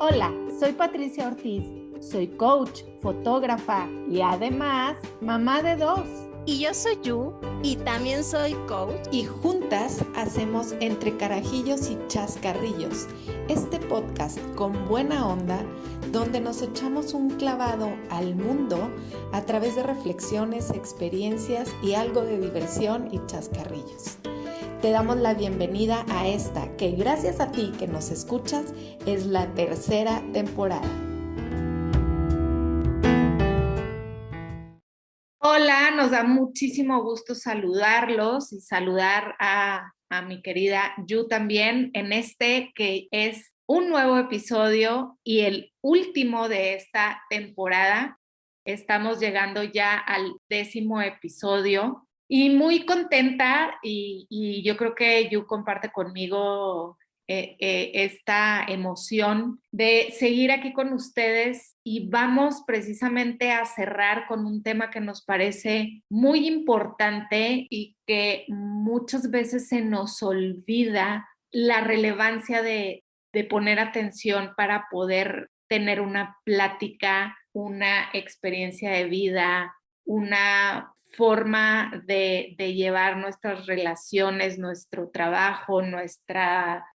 Hola, soy Patricia Ortiz, soy coach, fotógrafa y además mamá de 2. Y yo soy Yu y también soy coach. Y juntas hacemos Entre Carajillos y Chascarrillos, este podcast con buena onda donde nos echamos un clavado al mundo a través de reflexiones, experiencias y algo de diversión y chascarrillos. Te damos la bienvenida a esta, que gracias a ti que nos escuchas, es la tercera temporada. Hola, nos da muchísimo gusto saludarlos y saludar a mi querida Yu también en este que es un nuevo episodio y el último de esta temporada. Estamos llegando ya al 10º episodio. Y muy contenta y yo creo que Yu comparte conmigo esta emoción de seguir aquí con ustedes y vamos precisamente a cerrar con un tema que nos parece muy importante y que muchas veces se nos olvida la relevancia de poner atención para poder tener una plática, una experiencia de vida, una forma de llevar nuestras relaciones, nuestro trabajo, nuestra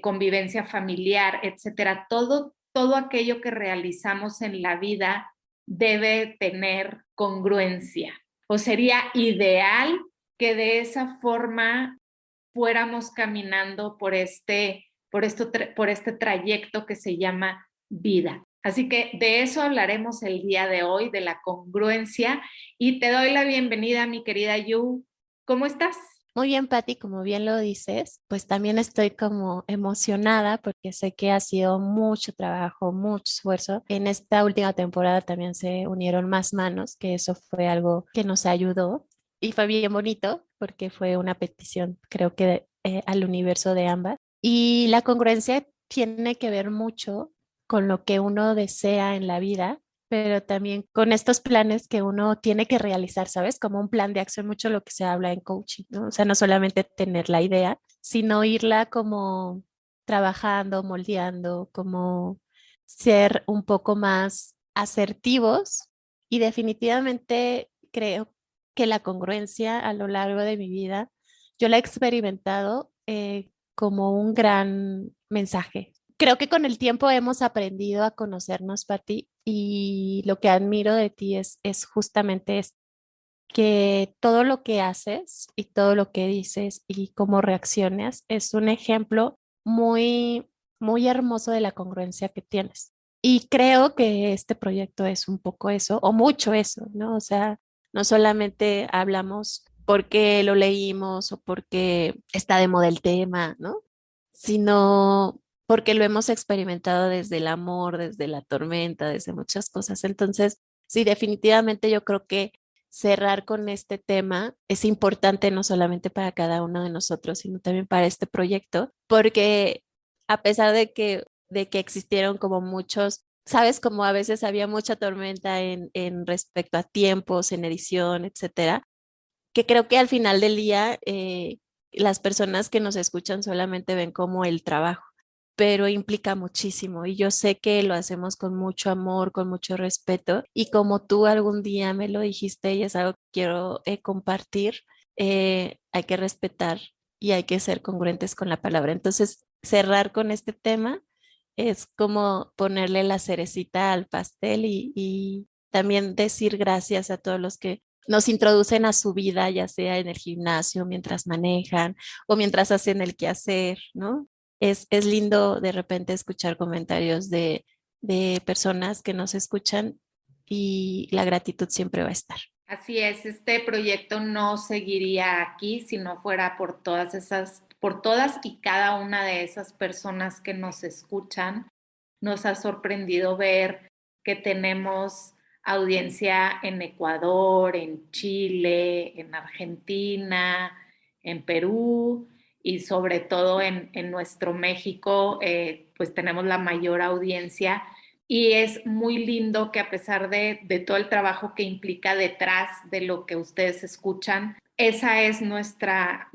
convivencia familiar, etcétera. Todo aquello que realizamos en la vida debe tener congruencia. O sería ideal que de esa forma fuéramos caminando por este trayecto que se llama vida. Así que de eso hablaremos el día de hoy, de la congruencia, y te doy la bienvenida, mi querida Yu. ¿Cómo estás? Muy bien, Pati, como bien lo dices, pues también estoy como emocionada porque sé que ha sido mucho trabajo, mucho esfuerzo. En esta última temporada también se unieron más manos, que eso fue algo que nos ayudó y fue bien bonito porque fue una petición, creo que al universo de ambas. Y la congruencia tiene que ver mucho con lo que uno desea en la vida, pero también con estos planes que uno tiene que realizar, ¿sabes? Como un plan de acción, mucho lo que se habla en coaching, ¿no? O sea, no solamente tener la idea, sino irla como trabajando, moldeando, como ser un poco más asertivos y definitivamente creo que la congruencia a lo largo de mi vida, yo la he experimentado como un gran mensaje. Creo que con el tiempo hemos aprendido a conocernos, Pati, y lo que admiro de ti es justamente esto, que todo lo que haces y todo lo que dices y cómo reaccionas es un ejemplo muy, muy hermoso de la congruencia que tienes. Y creo que este proyecto es un poco eso, o mucho eso, ¿no? O sea, no solamente hablamos porque lo leímos o porque está de moda el tema, ¿no? Sino porque lo hemos experimentado desde el amor, desde la tormenta, desde muchas cosas. Entonces, sí, definitivamente yo creo que cerrar con este tema es importante no solamente para cada uno de nosotros, sino también para este proyecto, porque a pesar de que existieron como muchos, sabes, como a veces había mucha tormenta en respecto a tiempos, en edición, etcétera, que creo que al final del día las personas que nos escuchan solamente ven como el trabajo, pero implica muchísimo y yo sé que lo hacemos con mucho amor, con mucho respeto y como tú algún día me lo dijiste y es algo que quiero compartir, hay que respetar y hay que ser congruentes con la palabra. Entonces, cerrar con este tema es como ponerle la cerecita al pastel y también decir gracias a todos los que nos introducen a su vida, ya sea en el gimnasio, mientras manejan o mientras hacen el quehacer, ¿no? Es lindo de repente escuchar comentarios de personas que nos escuchan y la gratitud siempre va a estar. Así es, este proyecto no seguiría aquí si no fuera por todas y cada una de esas personas que nos escuchan. Nos ha sorprendido ver que tenemos audiencia en Ecuador, en Chile, en Argentina, en Perú y sobre todo en nuestro México, pues tenemos la mayor audiencia y es muy lindo que a pesar de todo el trabajo que implica detrás de lo que ustedes escuchan, esa es nuestra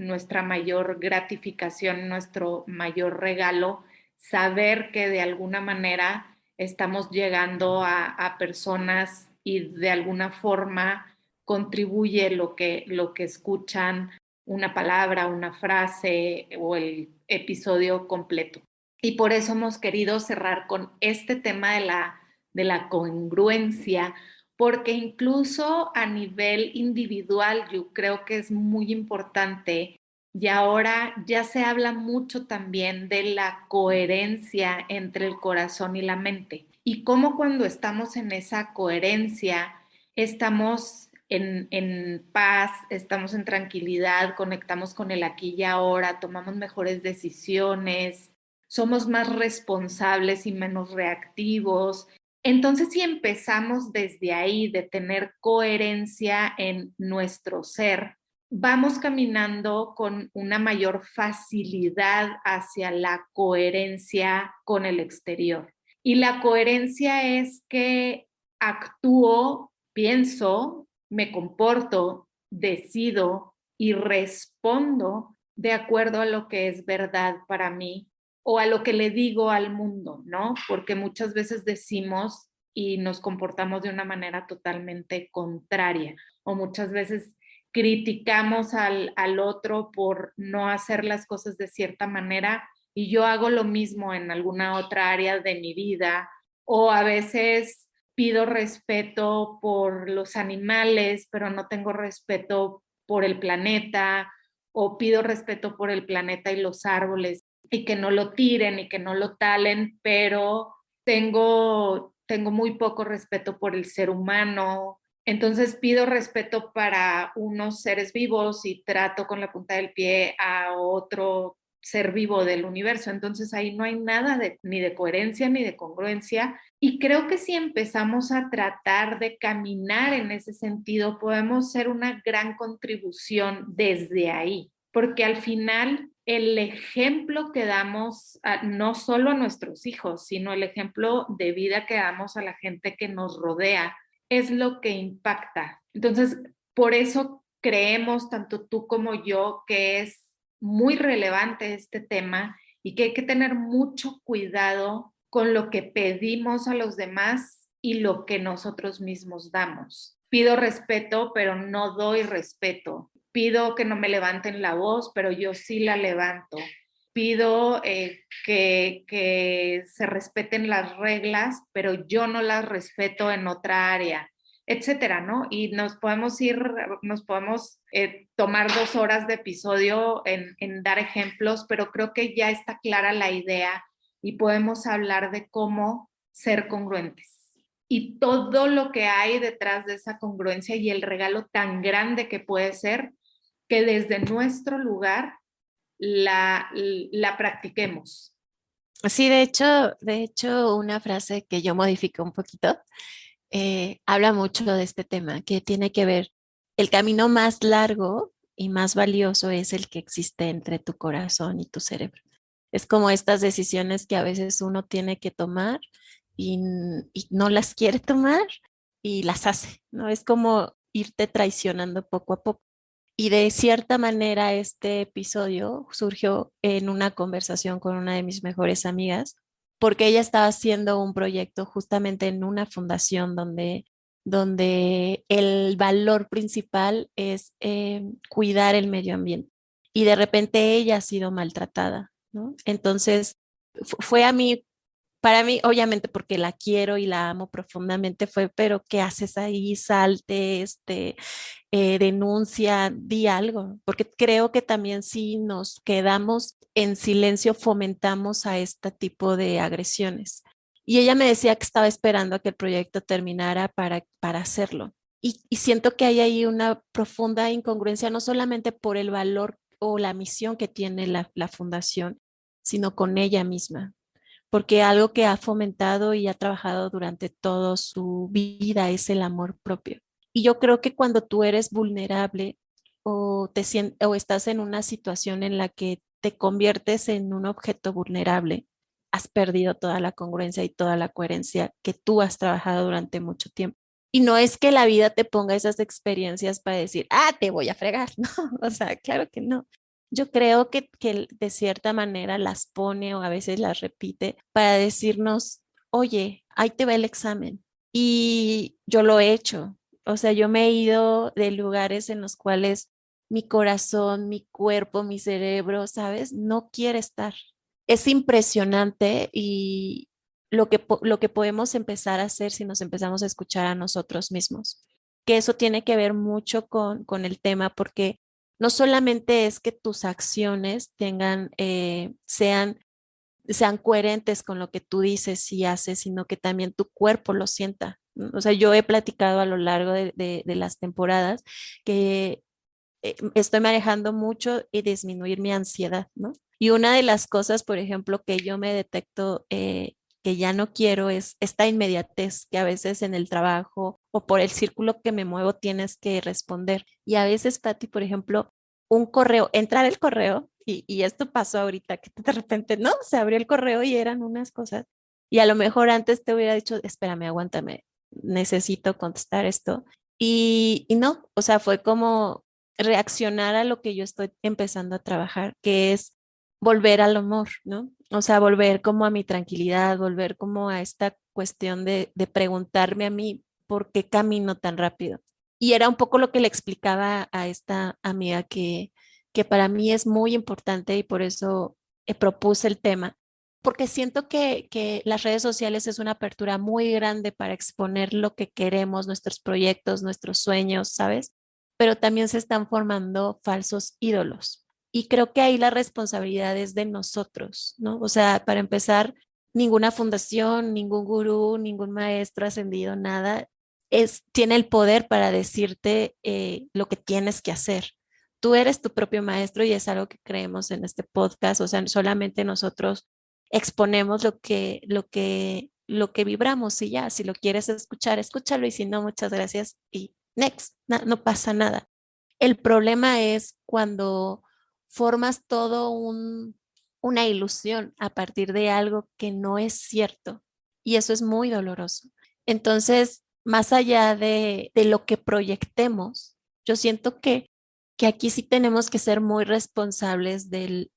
mayor gratificación, nuestro mayor regalo, saber que de alguna manera estamos llegando a personas y de alguna forma contribuye lo que escuchan, una palabra, una frase o el episodio completo. Y por eso hemos querido cerrar con este tema de la congruencia, porque incluso a nivel individual yo creo que es muy importante y ahora ya se habla mucho también de la coherencia entre el corazón y la mente y cómo cuando estamos en esa coherencia estamos en paz, estamos en tranquilidad, conectamos con el aquí y ahora, tomamos mejores decisiones, somos más responsables y menos reactivos. Entonces, si empezamos desde ahí, de tener coherencia en nuestro ser, vamos caminando con una mayor facilidad hacia la coherencia con el exterior. Y la coherencia es que actúo, pienso, me comporto, decido y respondo de acuerdo a lo que es verdad para mí o a lo que le digo al mundo, ¿no? Porque muchas veces decimos y nos comportamos de una manera totalmente contraria o muchas veces criticamos al otro por no hacer las cosas de cierta manera y yo hago lo mismo en alguna otra área de mi vida o a veces pido respeto por los animales, pero no tengo respeto por el planeta o pido respeto por el planeta y los árboles y que no lo tiren y que no lo talen, pero tengo muy poco respeto por el ser humano. Entonces pido respeto para unos seres vivos y trato con la punta del pie a otro ser vivo del universo. Entonces ahí no hay nada ni de coherencia ni de congruencia. Y creo que si empezamos a tratar de caminar en ese sentido, podemos ser una gran contribución desde ahí, porque al final el ejemplo que damos no solo a nuestros hijos, sino el ejemplo de vida que damos a la gente que nos rodea es lo que impacta. Entonces, por eso creemos, tanto tú como yo, que es muy relevante este tema y que hay que tener mucho cuidado con lo que pedimos a los demás y lo que nosotros mismos damos. Pido respeto, pero no doy respeto. Pido que no me levanten la voz, pero yo sí la levanto. Pido que se respeten las reglas, pero yo no las respeto en otra área, etcétera, ¿no? Y nos podemos tomar 2 horas de episodio en dar ejemplos, pero creo que ya está clara la idea y podemos hablar de cómo ser congruentes y todo lo que hay detrás de esa congruencia y el regalo tan grande que puede ser que desde nuestro lugar la practiquemos. Sí, de hecho, una frase que yo modifico un poquito, habla mucho de este tema, que tiene que ver, el camino más largo y más valioso es el que existe entre tu corazón y tu cerebro. Es como estas decisiones que a veces uno tiene que tomar y, y no las quiere tomar y las hace, ¿no? Es como irte traicionando poco a poco. Y de cierta manera este episodio surgió en una conversación con una de mis mejores amigas, porque ella estaba haciendo un proyecto justamente en una fundación donde el valor principal es cuidar el medio ambiente. Y de repente ella ha sido maltratada, ¿no? Entonces, fue a mí, para mí, obviamente porque la quiero y la amo profundamente, fue, pero ¿qué haces ahí? Salte, denuncia, di algo, porque creo que también si nos quedamos en silencio fomentamos a este tipo de agresiones. Y ella me decía que estaba esperando a que el proyecto terminara para hacerlo. Y siento que hay ahí una profunda incongruencia, no solamente por el valor o la misión que tiene la fundación, sino con ella misma, porque algo que ha fomentado y ha trabajado durante toda su vida es el amor propio. Y yo creo que cuando tú eres vulnerable o estás en una situación en la que te conviertes en un objeto vulnerable, has perdido toda la congruencia y toda la coherencia que tú has trabajado durante mucho tiempo. Y no es que la vida te ponga esas experiencias para decir, te voy a fregar, ¿no? O sea, claro que no. Yo creo que de cierta manera las pone o a veces las repite para decirnos, oye, ahí te va el examen. Y yo lo he hecho. O sea, yo me he ido de lugares en los cuales mi corazón, mi cuerpo, mi cerebro, ¿sabes? No quiere estar. Es impresionante y lo que podemos empezar a hacer si nos empezamos a escuchar a nosotros mismos. Que eso tiene que ver mucho con el tema porque no solamente es que tus acciones sean coherentes con lo que tú dices y haces, sino que también tu cuerpo lo sienta. ¿No? O sea, yo he platicado a lo largo de las temporadas que estoy manejando mucho y disminuir mi ansiedad, ¿no? Y una de las cosas, por ejemplo, que yo me detecto que ya no quiero es esta inmediatez que a veces en el trabajo o por el círculo que me muevo tienes que responder. Y a veces, Patti, por ejemplo, un correo, entrar el correo, y esto pasó ahorita, que de repente, no, se abrió el correo y eran unas cosas. Y a lo mejor antes te hubiera dicho, espérame, aguántame, necesito contestar esto. Y no, o sea, fue como reaccionar a lo que yo estoy empezando a trabajar, que es volver al amor, ¿no? O sea, volver como a mi tranquilidad, volver como a esta cuestión de preguntarme a mí por qué camino tan rápido. Y era un poco lo que le explicaba a esta amiga que para mí es muy importante y por eso propuse el tema, porque siento que las redes sociales es una apertura muy grande para exponer lo que queremos, nuestros proyectos, nuestros sueños, ¿sabes? Pero también se están formando falsos ídolos. Y creo que ahí la responsabilidad es de nosotros, ¿no? O sea, para empezar, ninguna fundación, ningún gurú, ningún maestro ascendido, nada, tiene el poder para decirte lo que tienes que hacer. Tú eres tu propio maestro y es algo que creemos en este podcast, o sea, solamente nosotros exponemos lo que vibramos y ya, si lo quieres escuchar, escúchalo y si no, muchas gracias y next, no pasa nada. El problema es cuando formas una ilusión a partir de algo que no es cierto y eso es muy doloroso. Entonces, más allá de lo que proyectemos, yo siento que aquí sí tenemos que ser muy responsables de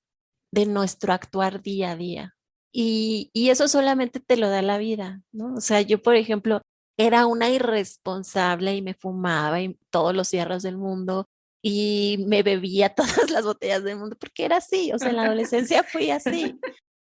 nuestro actuar día a día. Y eso solamente te lo da la vida, ¿no? O sea, yo, por ejemplo, era una irresponsable y me fumaba y todos los cigarros del mundo y me bebía todas las botellas del mundo porque era así, o sea, en la adolescencia fui así.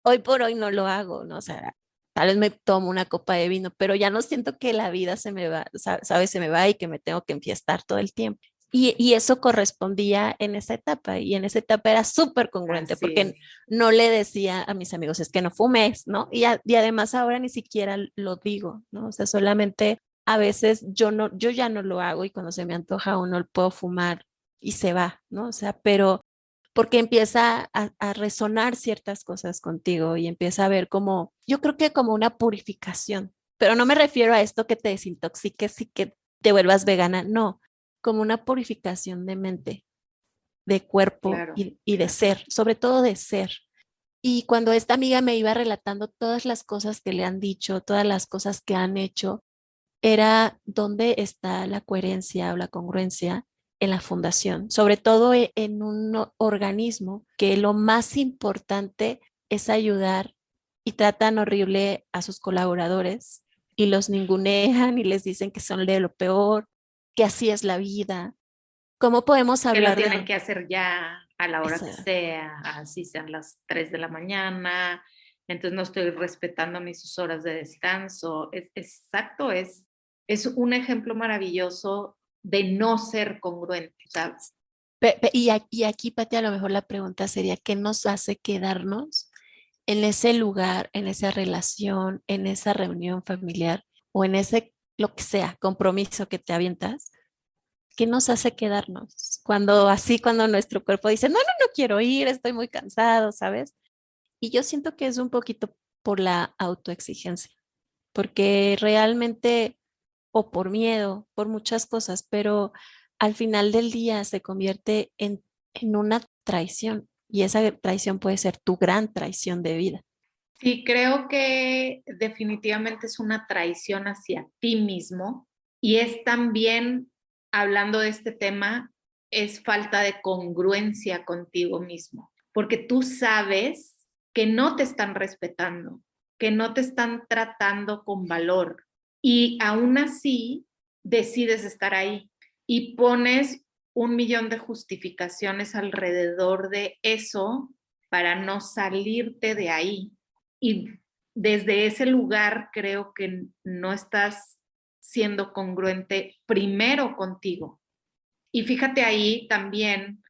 Hoy por hoy no lo hago, ¿no? O sea, tal vez me tomo una copa de vino, pero ya no siento que la vida se me va, ¿sabes? Se me va y que me tengo que enfiestar todo el tiempo. Y eso correspondía en esa etapa y en esa etapa era súper congruente Así es. porque no le decía a mis amigos, es que no fumes, ¿no? Y además ahora ni siquiera lo digo, ¿no? O sea, solamente a veces yo ya no lo hago y cuando se me antoja uno puedo fumar y se va, ¿no? O sea, pero porque empieza a resonar ciertas cosas contigo y empieza a ver como, yo creo que como una purificación, pero no me refiero a esto que te desintoxiques y que te vuelvas vegana, no, como una purificación de mente, de cuerpo Claro, y de ser, sobre todo de ser. Y cuando esta amiga me iba relatando todas las cosas que le han dicho, todas las cosas que han hecho, era dónde está la coherencia o la congruencia en la fundación, sobre todo en un organismo que lo más importante es ayudar y tratan horrible a sus colaboradores y los ningunean y les dicen que son de lo peor, que así es la vida. ¿Cómo podemos que lo hablar tienen de que hacer ya a la hora que esa? sea, así sean las 3 de la mañana, entonces no estoy respetando mis horas de descanso. Exacto, es un ejemplo maravilloso de no ser congruente, ¿sabes? Y aquí, Pati, a lo mejor la pregunta sería, ¿qué nos hace quedarnos en ese lugar, en esa relación, en esa reunión familiar o en ese, lo que sea, compromiso que te avientas? ¿Qué nos hace quedarnos? Cuando nuestro cuerpo dice, no quiero ir, estoy muy cansado, ¿sabes? Y yo siento que es un poquito por la autoexigencia, porque realmente, o por miedo, por muchas cosas, pero al final del día se convierte en una traición y esa traición puede ser tu gran traición de vida. Sí, creo que definitivamente es una traición hacia ti mismo y es también, hablando de este tema, es falta de congruencia contigo mismo, porque tú sabes que no te están respetando, que no te están tratando con valor y aún así decides estar ahí y pones 1 millón de justificaciones alrededor de eso para no salirte de ahí. Y desde ese lugar creo que no estás siendo congruente primero contigo. Y fíjate ahí también,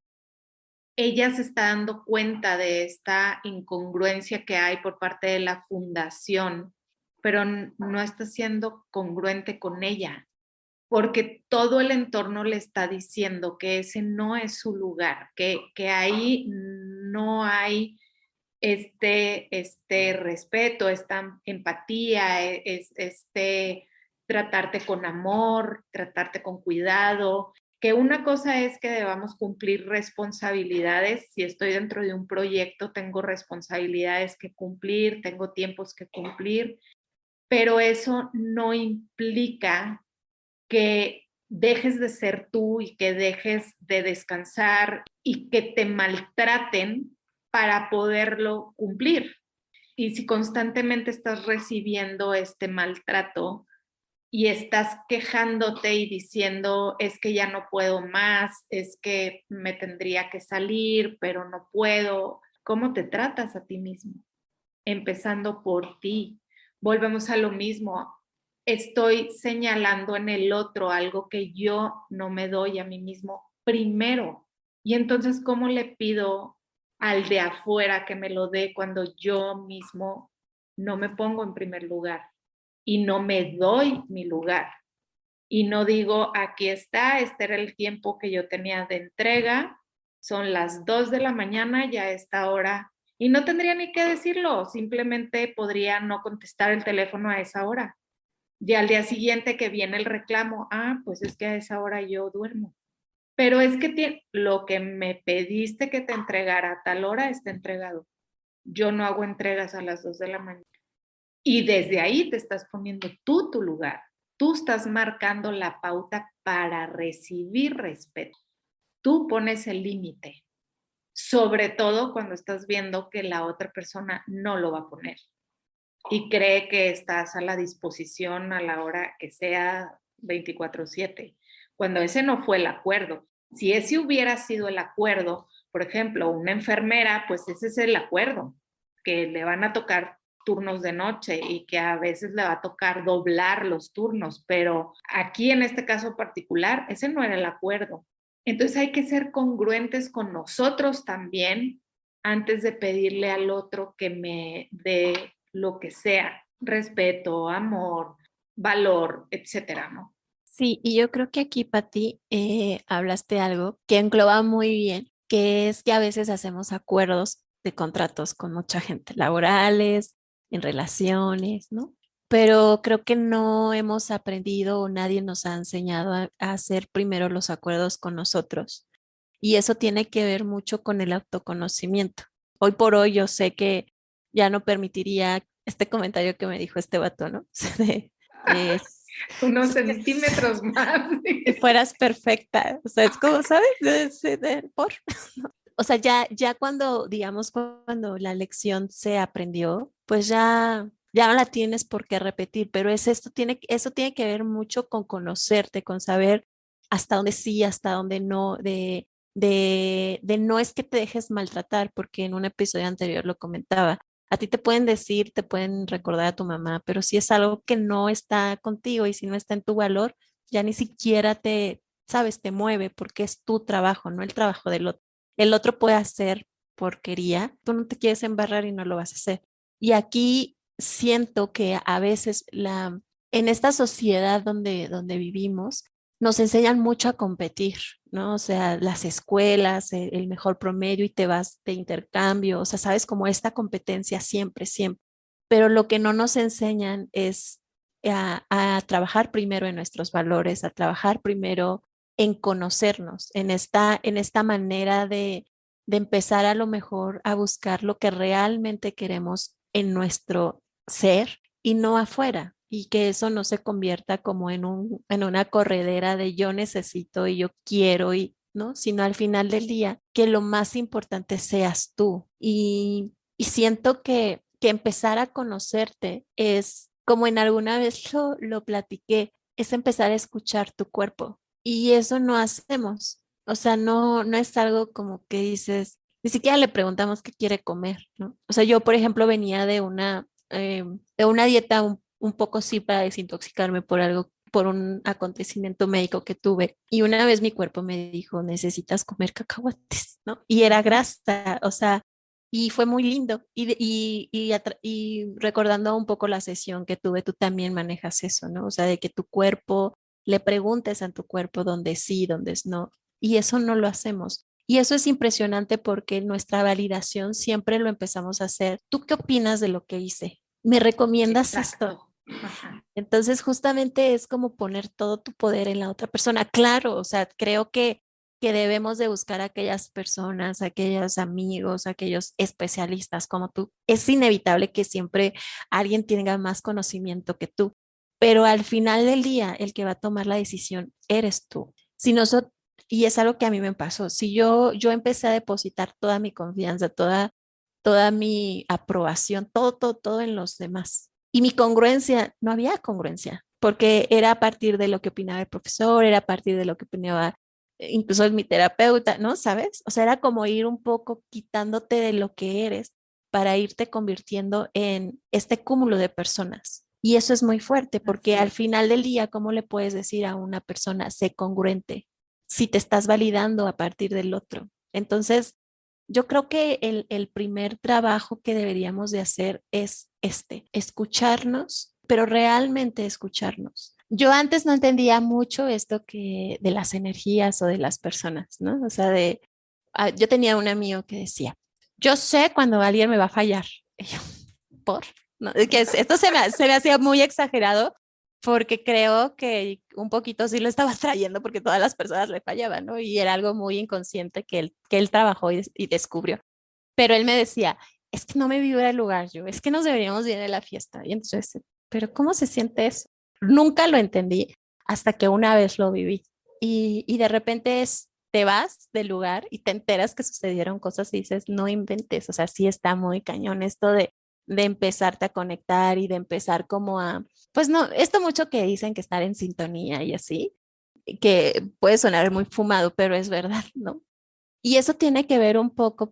ella se está dando cuenta de esta incongruencia que hay por parte de la fundación, pero no está siendo congruente con ella, porque todo el entorno le está diciendo que ese no es su lugar, que ahí no hay este respeto, esta empatía, tratarte con amor, tratarte con cuidado, que una cosa es que debamos cumplir responsabilidades. Si estoy dentro de un proyecto, tengo responsabilidades que cumplir, tengo tiempos que cumplir, pero eso no implica que dejes de ser tú y que dejes de descansar y que te maltraten para poderlo cumplir. Y si constantemente estás recibiendo este maltrato y estás quejándote y diciendo, es que ya no puedo más, es que me tendría que salir, pero no puedo, ¿cómo te tratas a ti mismo? Empezando por ti. Volvemos a lo mismo. Estoy señalando en el otro algo que yo no me doy a mí mismo primero. Y entonces, ¿cómo le pido al de afuera que me lo dé cuando yo mismo no me pongo en primer lugar y no me doy mi lugar? Y no digo, aquí está, este era el tiempo que yo tenía de entrega, son las 2 de la mañana, ya a esta hora, y no tendría ni que decirlo, simplemente podría no contestar el teléfono a esa hora. Y al día siguiente que viene el reclamo, pues es que a esa hora yo duermo. Pero es que lo que me pediste que te entregara a tal hora está entregado. Yo no hago entregas a las 2 de la mañana. Y desde ahí te estás poniendo tú tu lugar. Tú estás marcando la pauta para recibir respeto. Tú pones el límite, sobre todo cuando estás viendo que la otra persona no lo va a poner y cree que estás a la disposición a la hora que sea 24/7, cuando ese no fue el acuerdo. Si ese hubiera sido el acuerdo, por ejemplo, una enfermera, pues ese es el acuerdo, que le van a tocar turnos de noche y que a veces le va a tocar doblar los turnos, pero aquí en este caso particular, ese no era el acuerdo. Entonces hay que ser congruentes con nosotros también antes de pedirle al otro que me dé lo que sea, respeto, amor, valor, etcétera, ¿no? Sí, y yo creo que aquí, Pati, hablaste algo que engloba muy bien, que es que a veces hacemos acuerdos de contratos con mucha gente, laborales, en relaciones, ¿no? Pero creo que no hemos aprendido o nadie nos ha enseñado a hacer primero los acuerdos con nosotros. Y eso tiene que ver mucho con el autoconocimiento. Hoy por hoy yo sé que ya no permitiría este comentario que me dijo este vato, ¿no? De, Unos centímetros más. si fueras perfecta. O sea, es como, ¿sabes? O sea, ya cuando, digamos, cuando la lección se aprendió, pues ya no la tienes por qué repetir, pero eso tiene que ver mucho con conocerte, con saber hasta dónde sí, hasta dónde no, de no es que te dejes maltratar, porque en un episodio anterior lo comentaba. A ti te pueden decir, te pueden recordar a tu mamá, pero si es algo que no está contigo y si no está en tu valor, ya ni siquiera sabes, te mueve porque es tu trabajo, no el trabajo del otro. El otro puede hacer porquería, tú no te quieres embarrar y no lo vas a hacer. Y aquí siento que a veces en esta sociedad donde vivimos, nos enseñan mucho a competir, ¿no? O sea, las escuelas, el mejor promedio y te vas de intercambio, o sea, sabes, como esta competencia siempre, siempre. Pero lo que no nos enseñan es a trabajar primero en nuestros valores, a trabajar primero en conocernos, en esta manera de empezar a lo mejor a buscar lo que realmente queremos en nuestro ser y no afuera, y que eso no se convierta como en una corredera de yo necesito y yo quiero y ¿no? Sino al final del día que lo más importante seas tú. Y siento que empezar a conocerte es, como en alguna vez lo platiqué, es empezar a escuchar tu cuerpo. Y eso no hacemos. O sea, no es algo como que dices, ni siquiera le preguntamos qué quiere comer, ¿no? O sea, yo, por ejemplo, venía de una dieta un poco sí para desintoxicarme por algo, por un acontecimiento médico que tuve. Y una vez mi cuerpo me dijo, necesitas comer cacahuates, ¿no? Y era grasa, o sea, y fue muy lindo. Y recordando un poco la sesión que tuve, tú también manejas eso, ¿no? O sea, de que tu cuerpo, le preguntes a tu cuerpo dónde sí, dónde es no. Y eso no lo hacemos. Y eso es impresionante porque nuestra validación siempre lo empezamos a hacer. ¿Tú qué opinas de lo que hice? ¿Me recomiendas esto? Exacto. Ajá. Entonces, justamente es como poner todo tu poder en la otra persona. Claro, o sea, creo que debemos de buscar a aquellas personas, a aquellos amigos, a aquellos especialistas como tú. Es inevitable que siempre alguien tenga más conocimiento que tú, pero al final del día, el que va a tomar la decisión eres tú. Si nosotros, y es algo que a mí me pasó, si yo empecé a depositar toda mi confianza, toda mi aprobación, todo en los demás. Y mi congruencia, no había congruencia, porque era a partir de lo que opinaba el profesor, era a partir de lo que opinaba incluso mi terapeuta, ¿no? ¿Sabes? O sea, era como ir un poco quitándote de lo que eres para irte convirtiendo en este cúmulo de personas. Y eso es muy fuerte, porque Así al es. final del día, ¿cómo le puedes decir a una persona, sé congruente, si te estás validando a partir del otro? Entonces, yo creo que el primer trabajo que deberíamos de hacer es escucharnos, pero realmente escucharnos. Yo antes no entendía mucho esto que de las energías o de las personas, ¿no? O sea, yo tenía un amigo que decía, yo sé cuando alguien me va a fallar. Y yo, ¿por? No, es que esto se me hacía muy exagerado porque creo que un poquito sí lo estaba trayendo porque todas las personas le fallaban, ¿no? Y era algo muy inconsciente que él trabajó y descubrió. Pero él me decía, es que no me vibra el lugar, yo, es que nos deberíamos ir de la fiesta. Y entonces, pero ¿cómo se siente eso? Nunca lo entendí hasta que una vez lo viví. Y de repente te vas del lugar y te enteras que sucedieron cosas y dices, no inventes, o sea, sí está muy cañón esto de empezarte a conectar y de empezar como a, pues no, esto mucho que dicen que estar en sintonía y así, que puede sonar muy fumado, pero es verdad, ¿no? Y eso tiene que ver un poco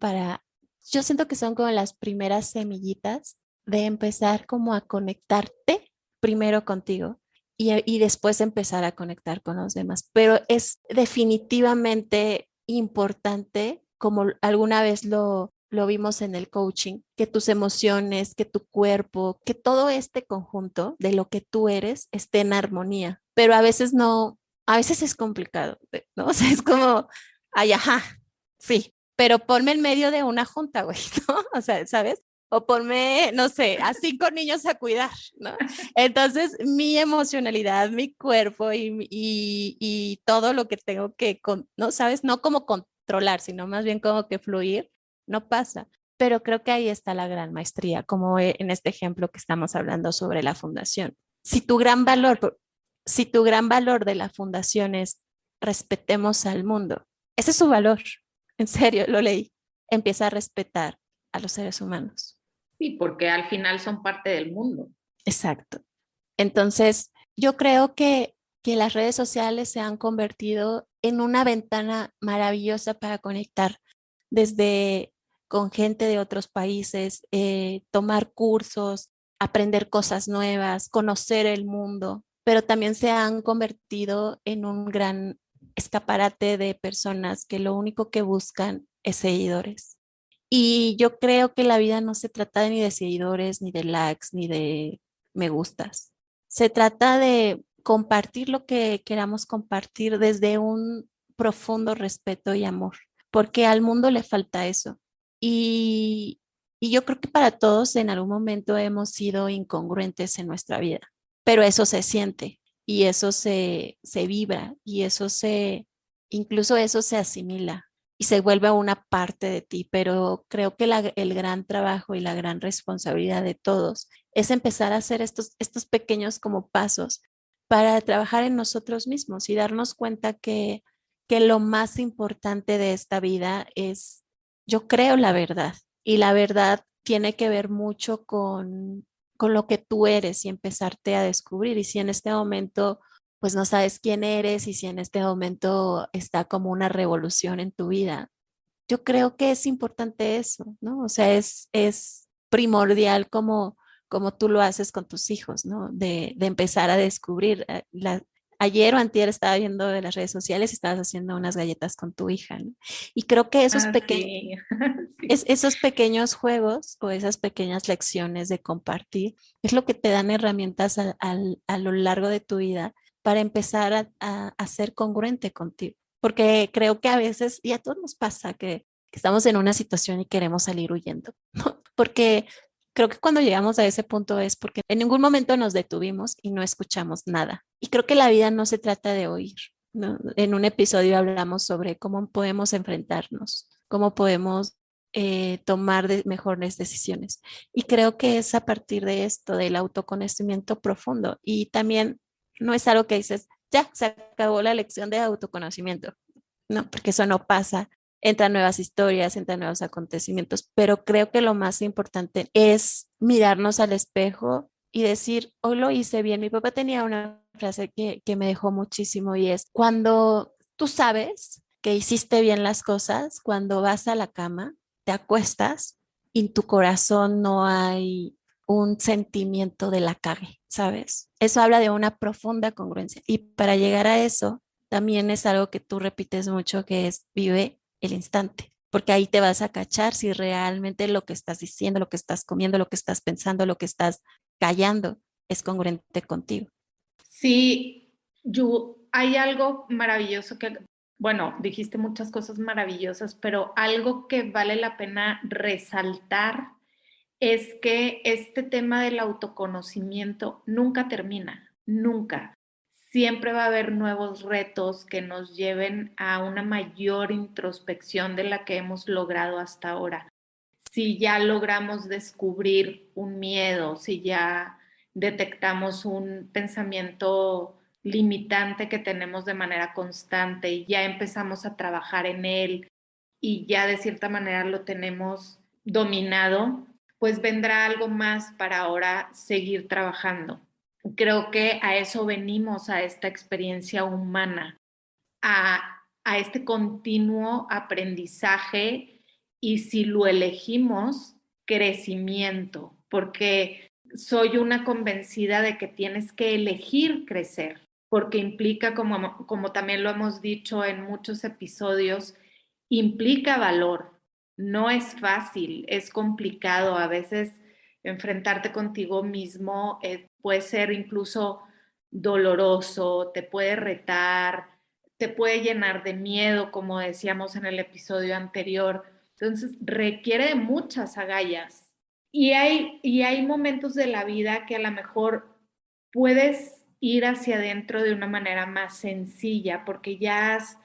yo siento que son como las primeras semillitas de empezar como a conectarte primero contigo y después empezar a conectar con los demás. Pero es definitivamente importante, como alguna vez lo vimos en el coaching, que tus emociones, que tu cuerpo, que todo este conjunto de lo que tú eres esté en armonía. Pero a veces no, a veces es complicado, ¿no? O sea, es como, ay, ajá, sí, pero ponme en medio de una junta, güey, ¿no? O sea, ¿sabes? O ponme, no sé, a 5 niños a cuidar, ¿no? Entonces, mi emocionalidad, mi cuerpo y todo lo que tengo que, ¿no? ¿Sabes? No como controlar, sino más bien como que fluir, no pasa. Pero creo que ahí está la gran maestría, como en este ejemplo que estamos hablando sobre la fundación. Si tu gran valor, si tu gran valor de la fundación es respetemos al mundo, ese es su valor. En serio, lo leí. Empieza a respetar a los seres humanos. Sí, porque al final son parte del mundo. Exacto. Entonces, yo creo que las redes sociales se han convertido en una ventana maravillosa para conectar desde con gente de otros países, tomar cursos, aprender cosas nuevas, conocer el mundo, pero también se han convertido en un gran escaparate de personas que lo único que buscan es seguidores. Y yo creo que la vida no se trata ni de seguidores, ni de likes, ni de me gustas. Se trata de compartir lo que queramos compartir desde un profundo respeto y amor, porque al mundo le falta eso. Y, y yo creo que para todos en algún momento hemos sido incongruentes en nuestra vida, pero eso se siente y eso se vibra y incluso eso se asimila y se vuelve una parte de ti, pero creo que el gran trabajo y la gran responsabilidad de todos es empezar a hacer estos pequeños como pasos para trabajar en nosotros mismos y darnos cuenta que lo más importante de esta vida es, yo creo la verdad, y la verdad tiene que ver mucho con lo que tú eres y empezarte a descubrir. Y si en este momento pues no sabes quién eres y si en este momento está como una revolución en tu vida, yo creo que es importante eso, ¿no? O sea, es primordial como tú lo haces con tus hijos, ¿no? De empezar a descubrir. Ayer o antier estaba viendo de las redes sociales y estabas haciendo unas galletas con tu hija, ¿no? Y creo que Ah, sí, sí. esos pequeños juegos o esas pequeñas lecciones de compartir es lo que te dan herramientas a lo largo de tu vida para empezar a ser congruente contigo. Porque creo que a veces, y a todos nos pasa, que estamos en una situación y queremos salir huyendo, ¿no? Porque creo que cuando llegamos a ese punto es porque en ningún momento nos detuvimos y no escuchamos nada. Y creo que la vida no se trata de oír, ¿no? En un episodio hablamos sobre cómo podemos enfrentarnos, cómo podemos tomar mejores decisiones. Y creo que es a partir de esto, del autoconocimiento profundo. Y también no es algo que dices, ya, se acabó la lección de autoconocimiento, no, porque eso no pasa. Entran nuevas historias, entran nuevos acontecimientos, pero creo que lo más importante es mirarnos al espejo y decir, hoy lo hice bien. Mi papá tenía una frase que me dejó muchísimo y es, cuando tú sabes que hiciste bien las cosas, cuando vas a la cama, te acuestas y en tu corazón no hay un sentimiento de la cague, ¿sabes? Eso habla de una profunda congruencia. Y para llegar a eso, también es algo que tú repites mucho, que es vive el instante, porque ahí te vas a cachar si realmente lo que estás diciendo, lo que estás comiendo, lo que estás pensando, lo que estás callando es congruente contigo. Sí, hay algo maravilloso que, bueno, dijiste muchas cosas maravillosas, pero algo que vale la pena resaltar es que este tema del autoconocimiento nunca termina, nunca. Siempre va a haber nuevos retos que nos lleven a una mayor introspección de la que hemos logrado hasta ahora. Si ya logramos descubrir un miedo, si ya detectamos un pensamiento limitante que tenemos de manera constante y ya empezamos a trabajar en él y ya de cierta manera lo tenemos dominado, pues vendrá algo más para ahora seguir trabajando. Creo que a eso venimos, a esta experiencia humana, a este continuo aprendizaje y si lo elegimos, crecimiento, porque soy una convencida de que tienes que elegir crecer, porque implica, como también lo hemos dicho en muchos episodios, implica valor. No es fácil, es complicado. A veces enfrentarte contigo mismo puede ser incluso doloroso, te puede retar, te puede llenar de miedo, como decíamos en el episodio anterior. Entonces, requiere de muchas agallas. Y hay momentos de la vida que a lo mejor puedes ir hacia adentro de una manera más sencilla, porque ya has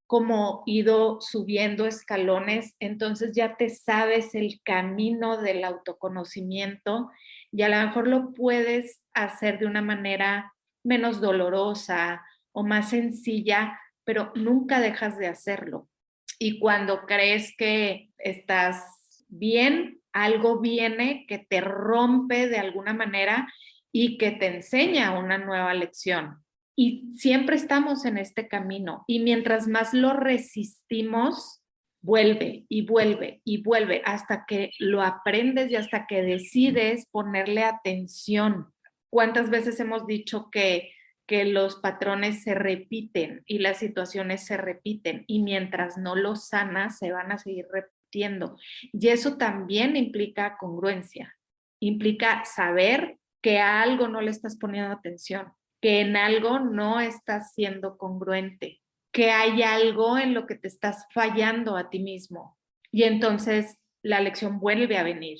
como ido subiendo escalones, entonces ya te sabes el camino del autoconocimiento y a lo mejor lo puedes hacer de una manera menos dolorosa o más sencilla, pero nunca dejas de hacerlo. Y cuando crees que estás bien, algo viene que te rompe de alguna manera y que te enseña una nueva lección. Y siempre estamos en este camino y mientras más lo resistimos, vuelve y vuelve y vuelve hasta que lo aprendes y hasta que decides ponerle atención. ¿Cuántas veces hemos dicho que los patrones se repiten y las situaciones se repiten y mientras no los sanas se van a seguir repitiendo? Y eso también implica congruencia, implica saber que a algo no le estás poniendo atención, que en algo no estás siendo congruente, que hay algo en lo que te estás fallando a ti mismo. Y entonces la lección vuelve a venir,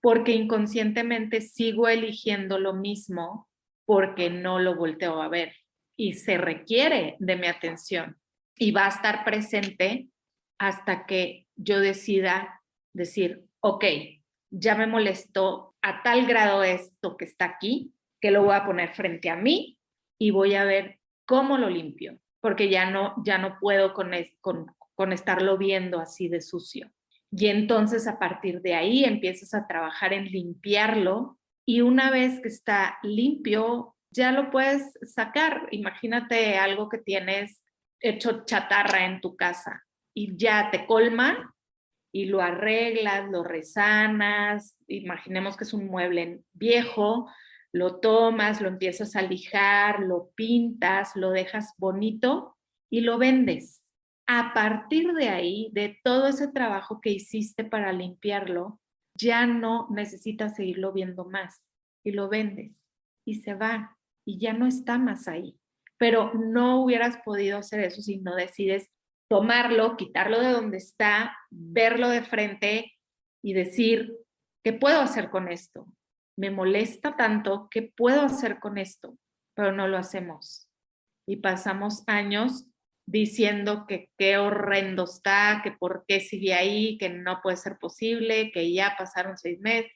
porque inconscientemente sigo eligiendo lo mismo porque no lo volteo a ver y se requiere de mi atención y va a estar presente hasta que yo decida decir, ok, ya me molestó a tal grado esto que está aquí, que lo voy a poner frente a mí y voy a ver cómo lo limpio. porque ya no puedo con estarlo viendo así de sucio. Y entonces a partir de ahí empiezas a trabajar en limpiarlo y una vez que está limpio, ya lo puedes sacar. Imagínate algo que tienes hecho chatarra en tu casa y ya te colma y lo arreglas, lo resanas. Imaginemos que es un mueble viejo, lo tomas, lo empiezas a lijar, lo pintas, lo dejas bonito y lo vendes. A partir de ahí, de todo ese trabajo que hiciste para limpiarlo, ya no necesitas seguirlo viendo más y lo vendes y se va y ya no está más ahí. Pero no hubieras podido hacer eso si no decides tomarlo, quitarlo de donde está, verlo de frente y decir, ¿qué puedo hacer con esto? Me molesta tanto, ¿qué puedo hacer con esto? Pero no lo hacemos. Y pasamos años diciendo que qué horrendo está, que por qué sigue ahí, que no puede ser posible, que ya pasaron 6 meses.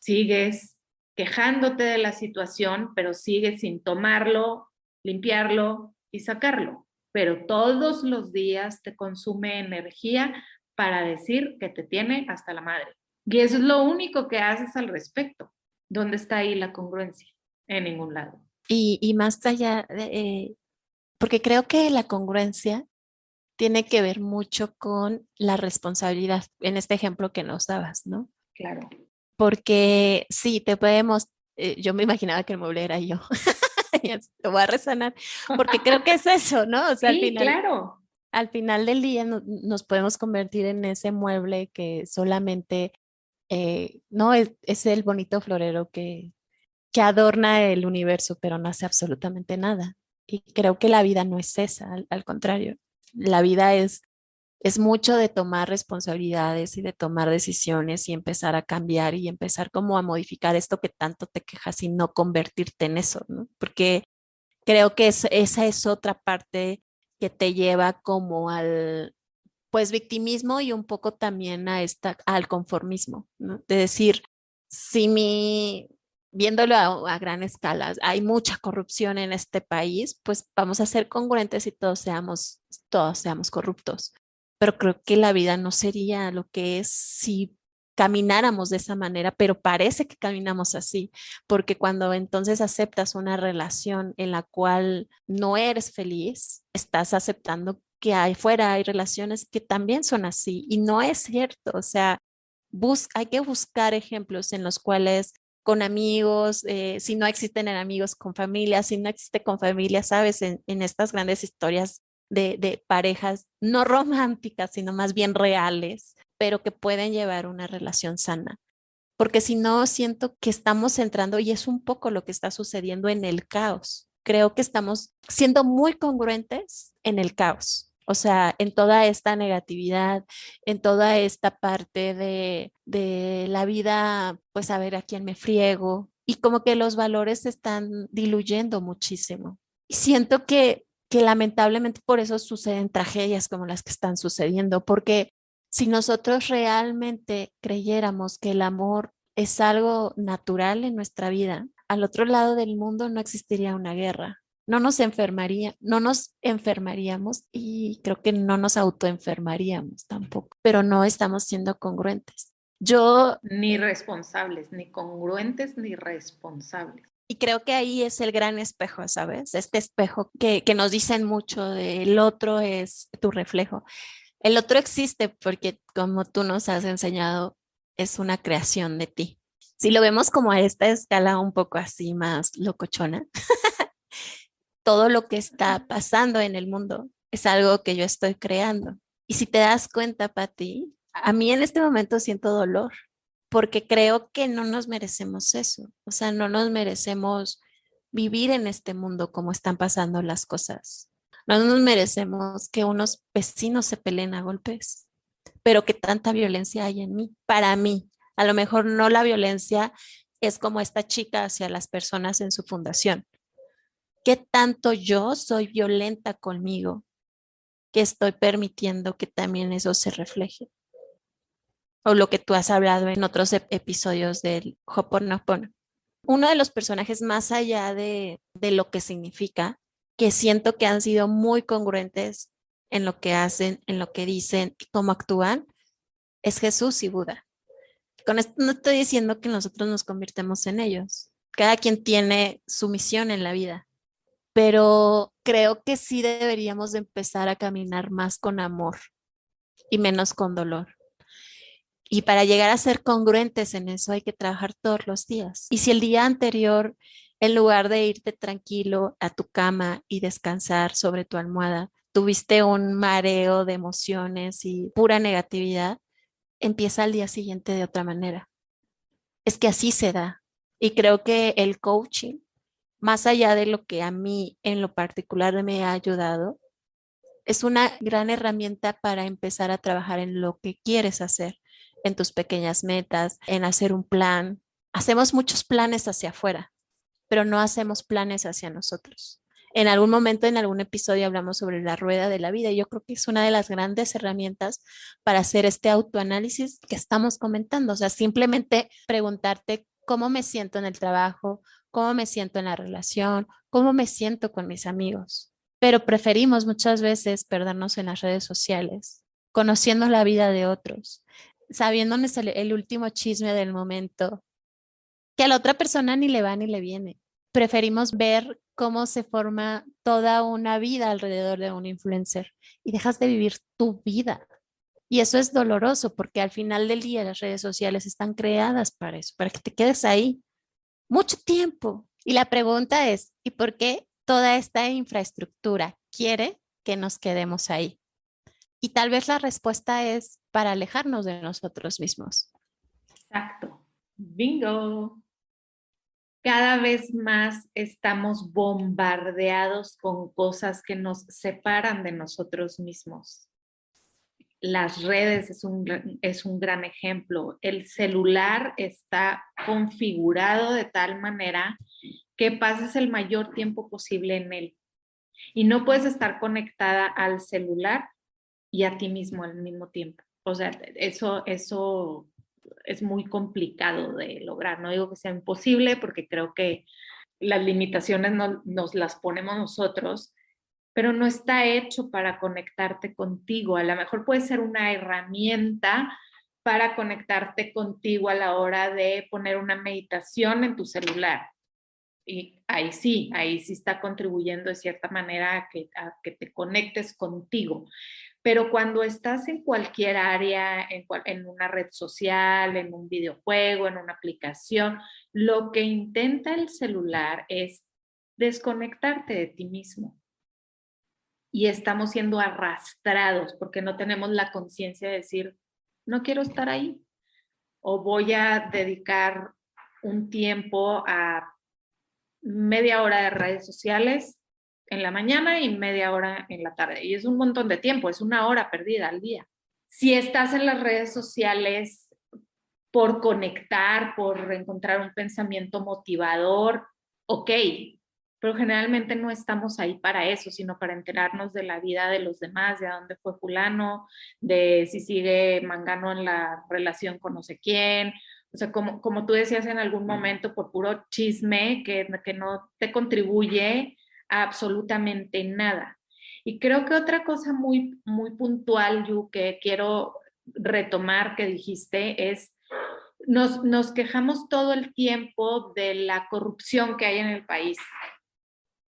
Sigues quejándote de la situación, pero sigues sin tomarlo, limpiarlo y sacarlo. Pero todos los días te consume energía para decir que te tiene hasta la madre. Y eso es lo único que haces al respecto. ¿Dónde está ahí la congruencia? En ningún lado. Y más allá, porque creo que la congruencia tiene que ver mucho con la responsabilidad, en este ejemplo que nos dabas, ¿no? Claro. Porque sí, te podemos, yo me imaginaba que el mueble era yo, lo voy a resanar, porque creo que es eso, ¿no? O sea, Sí, claro. al final del día nos podemos convertir en ese mueble que solamente, no, es el bonito florero que adorna el universo, pero no hace absolutamente nada. Y creo que la vida no es esa, al contrario. La vida es mucho de tomar responsabilidades y de tomar decisiones y empezar a cambiar y empezar como a modificar esto que tanto te quejas y no convertirte en eso, ¿no? Porque creo que esa es otra parte que te lleva como al, pues, victimismo y un poco también al conformismo, ¿no? De decir, si viéndolo a gran escala, hay mucha corrupción en este país, pues vamos a ser congruentes y todos seamos corruptos. Pero creo que la vida no sería lo que es si camináramos de esa manera, pero parece que caminamos así, porque cuando entonces aceptas una relación en la cual no eres feliz, estás aceptando que ahí fuera hay relaciones que también son así y no es cierto, o sea, hay que buscar ejemplos en los cuales con amigos, si no existen en amigos con familia, si no existe con familia, sabes, en estas grandes historias de parejas no románticas, sino más bien reales, pero que pueden llevar una relación sana. Porque si no, siento que estamos entrando, y es un poco lo que está sucediendo en el caos. Creo que estamos siendo muy congruentes en el caos. O sea, en toda esta negatividad, en toda esta parte de la vida, pues a ver a quién me friego. Y como que los valores se están diluyendo muchísimo. Y siento que lamentablemente por eso suceden tragedias como las que están sucediendo, porque si nosotros realmente creyéramos que el amor es algo natural en nuestra vida, al otro lado del mundo no existiría una guerra. No nos enfermaríamos y creo que no nos autoenfermaríamos tampoco, pero no estamos siendo congruentes. Yo, Ni responsables, ni congruentes, ni responsables. y creo que ahí es el gran espejo, ¿sabes? Este espejo que nos dicen mucho del otro es tu reflejo. El otro existe porque, como tú nos has enseñado, es una creación de ti. Si lo vemos como a esta escala un poco así más locochona, todo lo que está pasando en el mundo es algo que yo estoy creando. Y si te das cuenta, Pati, a mí en este momento siento dolor porque creo que no nos merecemos eso. O sea, no nos merecemos vivir en este mundo como están pasando las cosas. No nos merecemos que unos vecinos se peleen a golpes, pero que tanta violencia hay en mí, para mí. A lo mejor no la violencia es como esta chica hacia las personas en su fundación. ¿Qué tanto yo soy violenta conmigo que estoy permitiendo que también eso se refleje? O lo que tú has hablado en otros episodios del Ho'oponopono. Uno de los personajes más allá de lo que significa que siento que han sido muy congruentes en lo que hacen, en lo que dicen y cómo actúan, es Jesús y Buda. Con esto no estoy diciendo que nosotros nos convirtemos en ellos. Cada quien tiene su misión en la vida, pero creo que sí deberíamos de empezar a caminar más con amor y menos con dolor. Y para llegar a ser congruentes en eso hay que trabajar todos los días. Y si el día anterior, en lugar de irte tranquilo a tu cama y descansar sobre tu almohada, tuviste un mareo de emociones y pura negatividad, empieza al día siguiente de otra manera. Es que así se da. Y creo que el coaching, más allá de lo que a mí en lo particular me ha ayudado, es una gran herramienta para empezar a trabajar en lo que quieres hacer, en tus pequeñas metas, en hacer un plan. Hacemos muchos planes hacia afuera, pero no hacemos planes hacia nosotros. En algún momento, en algún episodio, hablamos sobre la rueda de la vida y yo creo que es una de las grandes herramientas para hacer este autoanálisis que estamos comentando. O sea, simplemente preguntarte cómo me siento en el trabajo, cómo me siento en la relación, cómo me siento con mis amigos. Pero preferimos muchas veces perdernos en las redes sociales, conociendo la vida de otros, sabiéndonos el último chisme del momento, que a la otra persona ni le va ni le viene. Preferimos ver cómo se forma toda una vida alrededor de un influencer y dejas de vivir tu vida. Y eso es doloroso porque al final del día las redes sociales están creadas para eso, para que te quedes ahí mucho tiempo. Y la pregunta es, ¿y por qué toda esta infraestructura quiere que nos quedemos ahí? Y tal vez la respuesta es para alejarnos de nosotros mismos. Exacto. Bingo. Cada vez más estamos bombardeados con cosas que nos separan de nosotros mismos. Las redes es un gran ejemplo. El celular está configurado de tal manera que pases el mayor tiempo posible en él. Y no puedes estar conectada al celular y a ti mismo al mismo tiempo. O sea, eso es muy complicado de lograr. No digo que sea imposible porque creo que las limitaciones nos las ponemos nosotros, pero no está hecho para conectarte contigo. A lo mejor puede ser una herramienta para conectarte contigo a la hora de poner una meditación en tu celular. Y ahí sí está contribuyendo de cierta manera a que te conectes contigo. Pero cuando estás en cualquier área, en una red social, en un videojuego, en una aplicación, lo que intenta el celular es desconectarte de ti mismo. Y estamos siendo arrastrados porque no tenemos la conciencia de decir, no quiero estar ahí o voy a dedicar un tiempo a media hora de redes sociales en la mañana y media hora en la tarde. Y es un montón de tiempo, es una hora perdida al día. Si estás en las redes sociales por conectar, por encontrar un pensamiento motivador, ok, pero generalmente no estamos ahí para eso, sino para enterarnos de la vida de los demás, de a dónde fue fulano, de si sigue Mangano en la relación con no sé quién. O sea, como tú decías en algún momento, por puro chisme que no te contribuye a absolutamente nada. Y creo que otra cosa muy, muy puntual, Yu, que quiero retomar que dijiste es, nos quejamos todo el tiempo de la corrupción que hay en el país.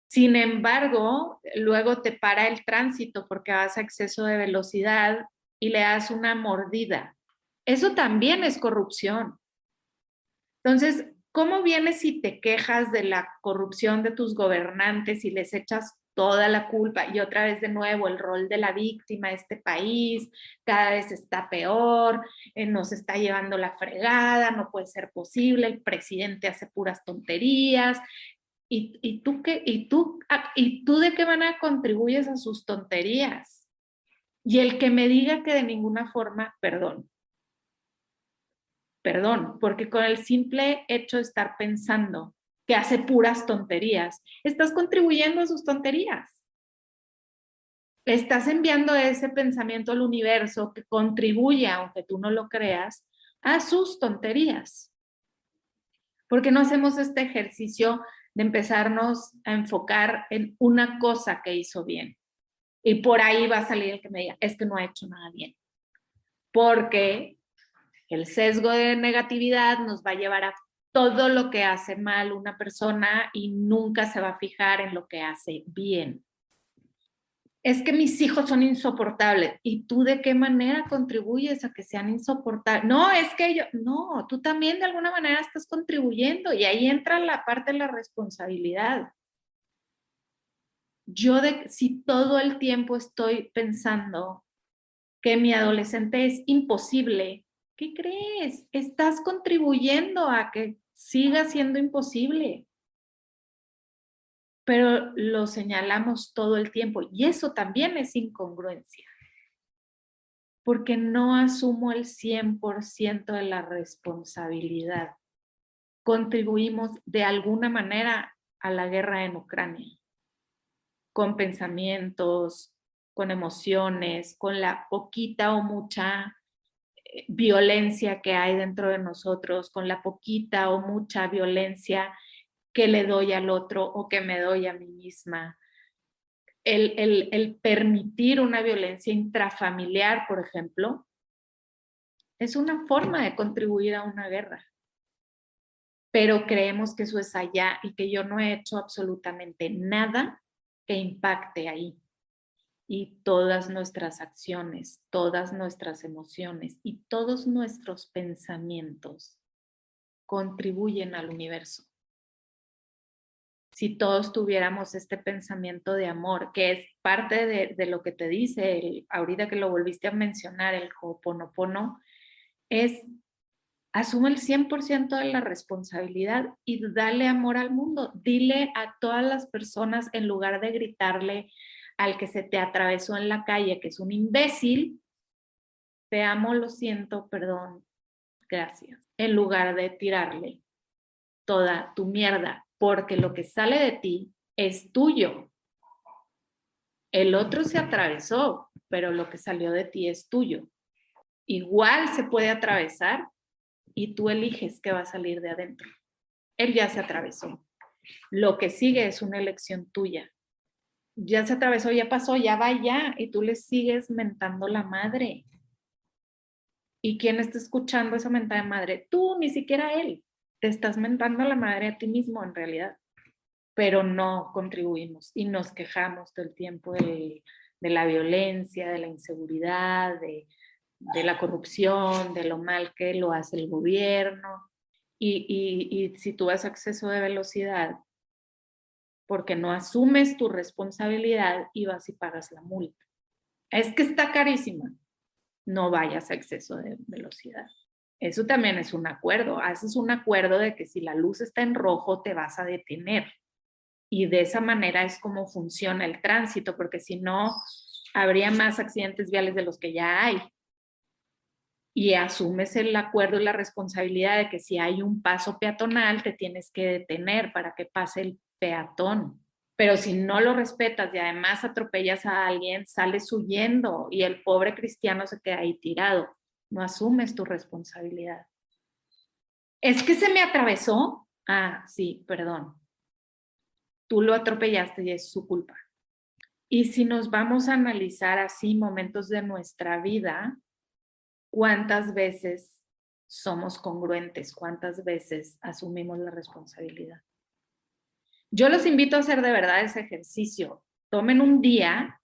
Sin embargo, luego te para el tránsito porque vas a exceso de velocidad y le das una mordida. Eso también es corrupción. Entonces, ¿cómo vienes si te quejas de la corrupción de tus gobernantes y les echas toda la culpa? Y otra vez de nuevo el rol de la víctima de este país, cada vez está peor, nos está llevando la fregada, no puede ser posible, el presidente hace puras tonterías. ¿Y tú qué? ¿Y tú de qué manera contribuyes a sus tonterías? Y el que me diga que de ninguna forma, perdón, porque con el simple hecho de estar pensando que hace puras tonterías, estás contribuyendo a sus tonterías. Estás enviando ese pensamiento al universo que contribuye, aunque tú no lo creas, a sus tonterías. ¿Por qué no hacemos este ejercicio de empezarnos a enfocar en una cosa que hizo bien. Y por ahí va a salir el que me diga, es que no ha hecho nada bien. Porque el sesgo de negatividad nos va a llevar a todo lo que hace mal una persona y nunca se va a fijar en lo que hace bien. Es que mis hijos son insoportables. ¿Y tú de qué manera contribuyes a que sean insoportables? No, es que ellos, no, tú también de alguna manera estás contribuyendo y ahí entra la parte de la responsabilidad. Si todo el tiempo estoy pensando que mi adolescente es imposible, ¿qué crees? Estás contribuyendo a que siga siendo imposible. Pero lo señalamos todo el tiempo y eso también es incongruencia. Porque no asumo el 100% de la responsabilidad. Contribuimos de alguna manera a la guerra en Ucrania, con pensamientos, con emociones, con la poquita o mucha violencia que hay dentro de nosotros, con la poquita o mucha violencia que le doy al otro o que me doy a mí misma. El permitir una violencia intrafamiliar, por ejemplo, es una forma de contribuir a una guerra. Pero creemos que eso es allá y que yo no he hecho absolutamente nada que impacte ahí. Y todas nuestras acciones, todas nuestras emociones y todos nuestros pensamientos contribuyen al universo. Si todos tuviéramos este pensamiento de amor, que es parte de lo que te dice, ahorita que lo volviste a mencionar, el Ho'oponopono, es asume el 100% de la responsabilidad y dale amor al mundo. Dile a todas las personas, en lugar de gritarle al que se te atravesó en la calle, que es un imbécil, te amo, lo siento, perdón, gracias. En lugar de tirarle toda tu mierda, porque lo que sale de ti es tuyo. El otro se atravesó, pero lo que salió de ti es tuyo. Igual se puede atravesar y tú eliges qué va a salir de adentro. Él ya se atravesó. Lo que sigue es una elección tuya. Ya se atravesó, ya pasó, ya va ya, y tú le sigues mentando la madre. ¿Y quién está escuchando esa mentada de madre? Tú, ni siquiera él. Te estás mentando la madre a ti mismo en realidad, pero no contribuimos y nos quejamos todo el tiempo de la violencia, de la inseguridad, de la corrupción, de lo mal que lo hace el gobierno. Y si tú has exceso de velocidad porque no asumes tu responsabilidad y vas y pagas la multa. Es que está carísima. No vayas a exceso de velocidad. Eso también es un acuerdo. Haces un acuerdo de que si la luz está en rojo te vas a detener. Y de esa manera es como funciona el tránsito, porque si no, habría más accidentes viales de los que ya hay. Y asumes el acuerdo y la responsabilidad de que si hay un paso peatonal, te tienes que detener para que pase el peatón. Pero si no lo respetas y además atropellas a alguien, sales huyendo y el pobre cristiano se queda ahí tirado. No asumes tu responsabilidad. Es que se me atravesó. Ah, sí, perdón. Tú lo atropellaste y es su culpa. Y si nos vamos a analizar así momentos de nuestra vida, ¿cuántas veces somos congruentes? ¿Cuántas veces asumimos la responsabilidad? Yo los invito a hacer de verdad ese ejercicio. Tomen un día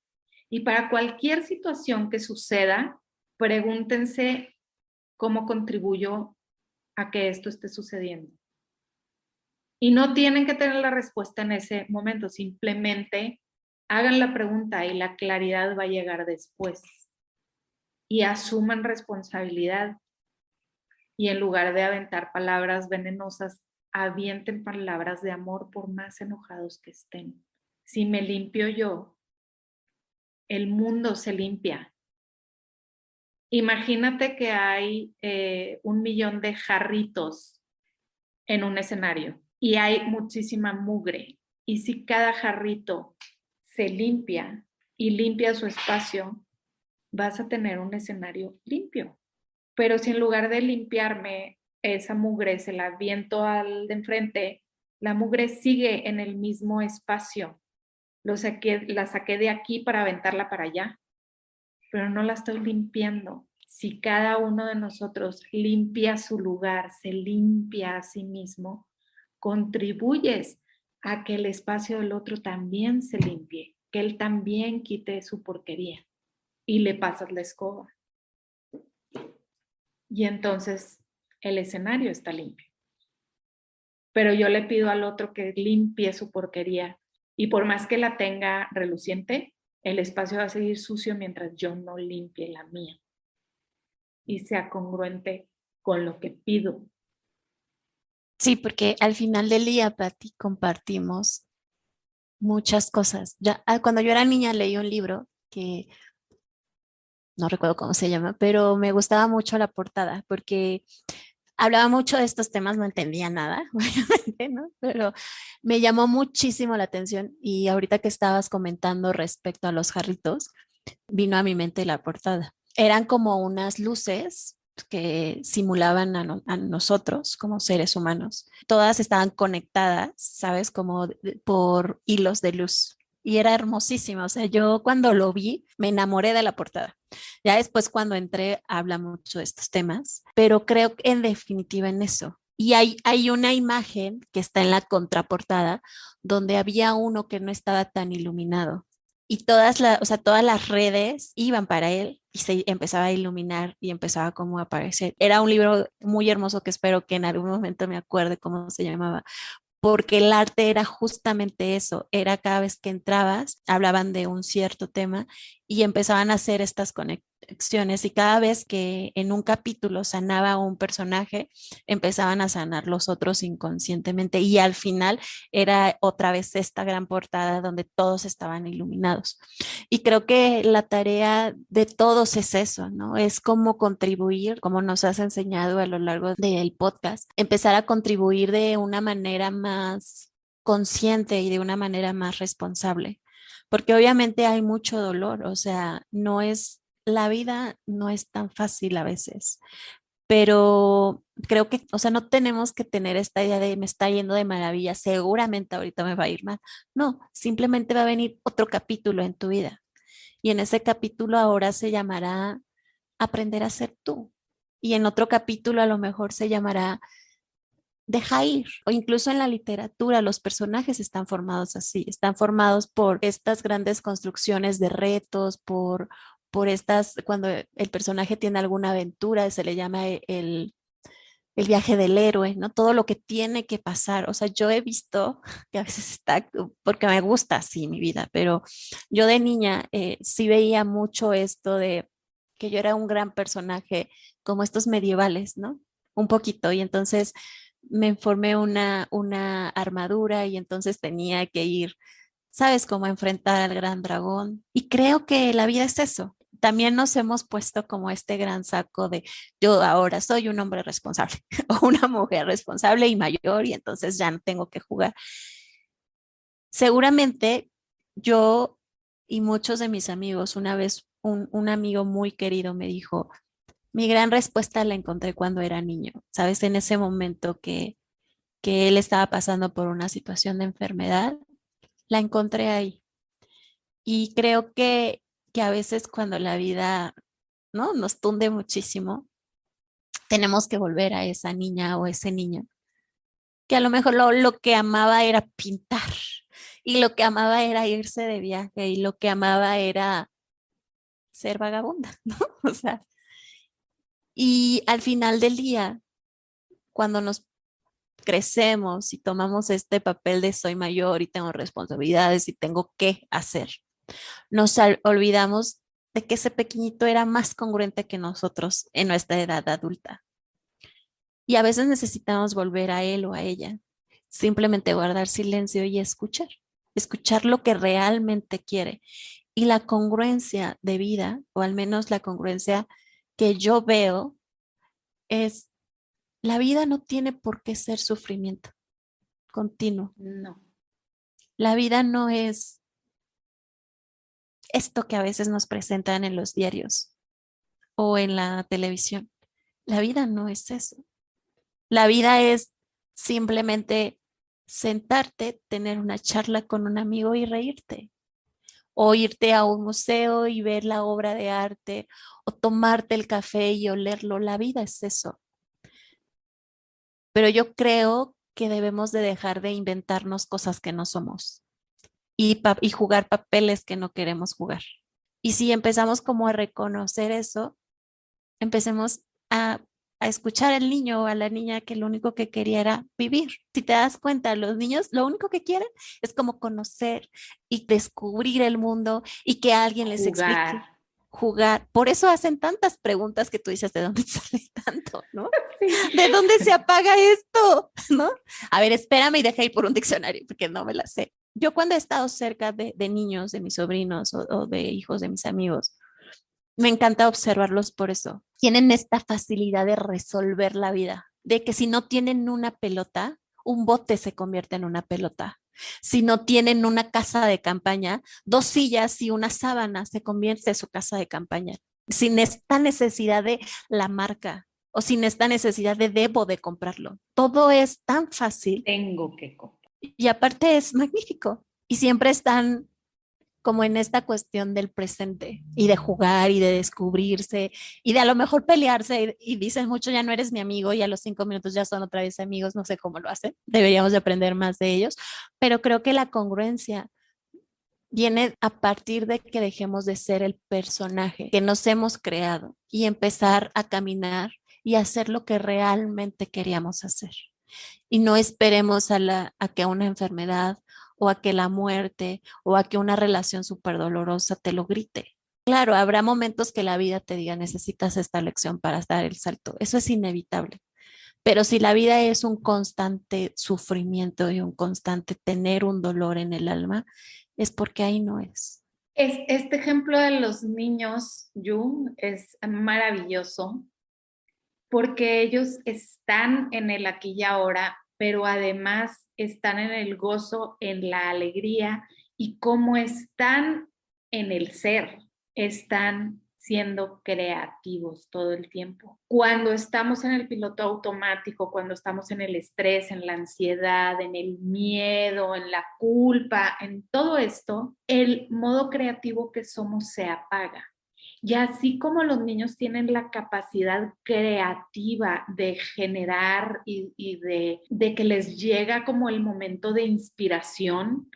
y para cualquier situación que suceda, pregúntense cómo contribuyo a que esto esté sucediendo. Y no tienen que tener la respuesta en ese momento, simplemente hagan la pregunta y la claridad va a llegar después. Y asuman responsabilidad. Y en lugar de aventar palabras venenosas, avienten palabras de amor por más enojados que estén. Si me limpio yo, el mundo se limpia. Imagínate que hay 1,000,000 de jarritos en un escenario y hay muchísima mugre. Y si cada jarrito se limpia y limpia su espacio, vas a tener un escenario limpio. Pero si en lugar de limpiarme esa mugre se la aviento al de enfrente, La mugre sigue en el mismo espacio. La saqué de aquí para aventarla para allá, pero no la estoy limpiando. Si cada uno de nosotros limpia su lugar, se limpia a sí mismo, contribuyes a que el espacio del otro también se limpie, que él también quite su porquería y le pasas la escoba. Y entonces el escenario está limpio. Pero yo le pido al otro que limpie su porquería y por más que la tenga reluciente, el espacio va a seguir sucio mientras yo no limpie la mía y sea congruente con lo que pido. Sí, porque al final del día, Pati, compartimos muchas cosas. Cuando yo era niña leí un libro que no recuerdo cómo se llama, pero me gustaba mucho la portada porque hablaba mucho de estos temas, no entendía nada, obviamente, ¿no? Pero me llamó muchísimo la atención y ahorita que estabas comentando respecto a los jarritos, vino a mi mente la portada. Eran como unas luces que simulaban a nosotros como seres humanos. Todas estaban conectadas, ¿sabes? Como por hilos de luz. Y era hermosísimo. O sea, yo cuando lo vi me enamoré de la portada. Ya después cuando entré habla mucho de estos temas, pero creo que en definitiva en eso. Y hay una imagen que está en la contraportada donde había uno que no estaba tan iluminado y o sea, todas las redes iban para él y se empezaba a iluminar y empezaba como a aparecer. Era un libro muy hermoso que espero que en algún momento me acuerde cómo se llamaba, porque el arte era justamente eso, era cada vez que entrabas, hablaban de un cierto tema y empezaban a hacer estas conexiones y cada vez que en un capítulo sanaba un personaje, empezaban a sanar los otros inconscientemente y al final era otra vez esta gran portada donde todos estaban iluminados. Y creo que la tarea de todos es eso, ¿no? Es como contribuir, como nos has enseñado a lo largo del podcast, empezar a contribuir de una manera más consciente y de una manera más responsable, porque obviamente hay mucho dolor, o sea, la vida no es tan fácil a veces, pero creo que, o sea, no tenemos que tener esta idea de me está yendo de maravilla, seguramente ahorita me va a ir mal. No, simplemente va a venir otro capítulo en tu vida. Y en ese capítulo ahora se llamará Aprender a ser tú. Y en otro capítulo a lo mejor se llamará Deja ir. O incluso en la literatura los personajes están formados así, están formados por estas grandes construcciones de retos, por estas, cuando el personaje tiene alguna aventura, se le llama el viaje del héroe, ¿no? Todo lo que tiene que pasar. O sea, yo he visto que a veces está, porque me gusta así mi vida, pero yo de niña sí veía mucho esto de que yo era un gran personaje, como estos medievales, ¿no? Un poquito. Y entonces me formé una armadura y entonces tenía que ir, ¿sabes? Cómo enfrentar al gran dragón. Y creo que la vida es eso. También nos hemos puesto como este gran saco de yo ahora soy un hombre responsable o una mujer responsable y mayor y entonces ya no tengo que jugar. Seguramente yo y muchos de mis amigos, una vez un amigo muy querido me dijo, mi gran respuesta la encontré cuando era niño, ¿sabes? En ese momento que él estaba pasando por una situación de enfermedad, la encontré ahí. Y creo que a veces cuando la vida, ¿no? Nos tunde muchísimo, tenemos que volver a esa niña o ese niño que a lo mejor lo que amaba era pintar y lo que amaba era irse de viaje y lo que amaba era ser vagabunda, ¿no? O sea, y al final del día, cuando nos crecemos y tomamos este papel de soy mayor y tengo responsabilidades y tengo que hacer, nos olvidamos de que ese pequeñito era más congruente que nosotros en nuestra edad adulta. Y a veces necesitamos volver a él o a ella, simplemente guardar silencio y escuchar, escuchar lo que realmente quiere. Y la congruencia de vida, o al menos la congruencia que yo veo, es la vida no tiene por qué ser sufrimiento continuo. No. La vida no es esto que a veces nos presentan en los diarios o en la televisión. La vida no es eso. La vida es simplemente sentarte, tener una charla con un amigo y reírte, o irte a un museo y ver la obra de arte, o tomarte el café y olerlo. La vida es eso. Pero yo creo que debemos de dejar de inventarnos cosas que no somos y jugar papeles que no queremos jugar. Y si empezamos como a reconocer eso, empecemos a escuchar al niño o a la niña que lo único que quería era vivir. Si te das cuenta, los niños lo único que quieren es como conocer y descubrir el mundo y que alguien les Jugar. explique, jugar. Por eso hacen tantas preguntas que tú dices, ¿de dónde sale tanto, no? ¿De Sí. dónde se apaga esto? ¿No? A ver, espérame y deja ir por un diccionario porque no me la sé. Yo cuando he estado cerca de niños, de mis sobrinos o de hijos de mis amigos, me encanta observarlos por eso. Tienen esta facilidad de resolver la vida, de que si no tienen una pelota, un bote se convierte en una pelota. Si no tienen una casa de campaña, dos sillas y una sábana se convierte en su casa de campaña. Sin esta necesidad de la marca o sin esta necesidad de debo de comprarlo. Todo es tan fácil Tengo que comprar. y aparte es magnífico. Y siempre están como en esta cuestión del presente y de jugar y de descubrirse y de a lo mejor pelearse y dicen mucho, ya no eres mi amigo y a los 5 minutos ya son otra vez amigos, no sé cómo lo hacen, deberíamos de aprender más de ellos, pero creo que la congruencia viene a partir de que dejemos de ser el personaje que nos hemos creado y empezar a caminar y hacer lo que realmente queríamos hacer y no esperemos a que una enfermedad o a que la muerte o a que una relación súper dolorosa te lo grite. Claro, habrá momentos que la vida te diga, necesitas esta lección para dar el salto. Eso es inevitable. Pero si la vida es un constante sufrimiento y un constante tener un dolor en el alma, es porque ahí no es. Este ejemplo de los niños, Yu, es maravilloso porque ellos están en el aquí y ahora, pero además están en el gozo, en la alegría y como están en el ser, están siendo creativos todo el tiempo. Cuando estamos en el piloto automático, cuando estamos en el estrés, en la ansiedad, en el miedo, en la culpa, en todo esto, el modo creativo que somos se apaga. Y así como los niños tienen la capacidad creativa de generar y de que les llega como el momento de inspiración,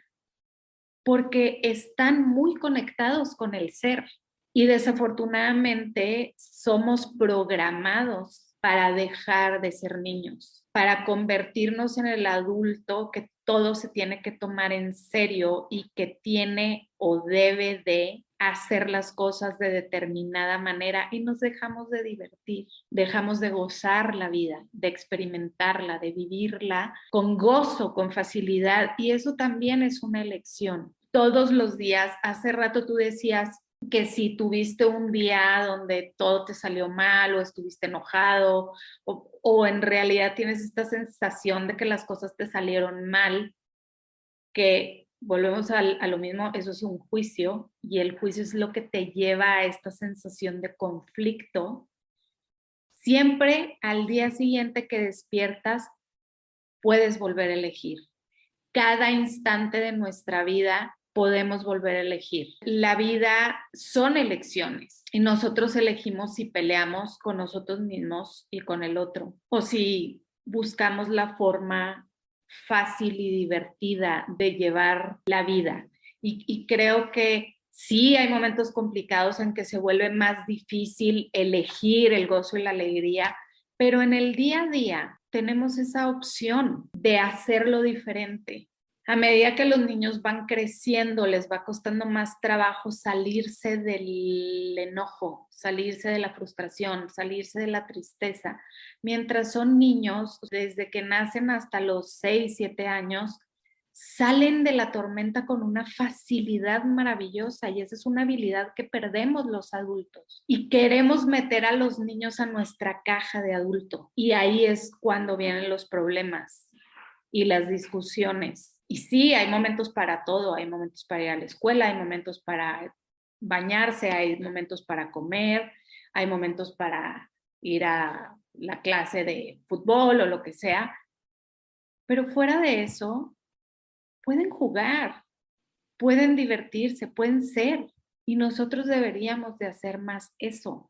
porque están muy conectados con el ser. Y desafortunadamente somos programados para dejar de ser niños, para convertirnos en el adulto que todo se tiene que tomar en serio y que tiene o debe de hacer las cosas de determinada manera y nos dejamos de divertir, dejamos de gozar la vida, de experimentarla, de vivirla con gozo, con facilidad y eso también es una elección. Todos los días, hace rato tú decías, que si tuviste un día donde todo te salió mal o estuviste enojado o en realidad tienes esta sensación de que las cosas te salieron mal, que volvemos a lo mismo, eso es un juicio y el juicio es lo que te lleva a esta sensación de conflicto. Siempre al día siguiente que despiertas puedes volver a elegir. Cada instante de nuestra vida podemos volver a elegir. La vida son elecciones y nosotros elegimos si peleamos con nosotros mismos y con el otro o si buscamos la forma fácil y divertida de llevar la vida. Y creo que sí hay momentos complicados en que se vuelve más difícil elegir el gozo y la alegría, pero en el día a día tenemos esa opción de hacerlo diferente. A medida que los niños van creciendo, les va costando más trabajo salirse del enojo, salirse de la frustración, salirse de la tristeza. Mientras son niños, desde que nacen hasta los 6, 7 años, salen de la tormenta con una facilidad maravillosa y esa es una habilidad que perdemos los adultos y queremos meter a los niños a nuestra caja de adulto y ahí es cuando vienen los problemas y las discusiones. Y sí, hay momentos para todo, hay momentos para ir a la escuela, hay momentos para bañarse, hay momentos para comer, hay momentos para ir a la clase de fútbol o lo que sea, Pero fuera de eso, pueden jugar, pueden divertirse, pueden ser. Y nosotros deberíamos de hacer más eso.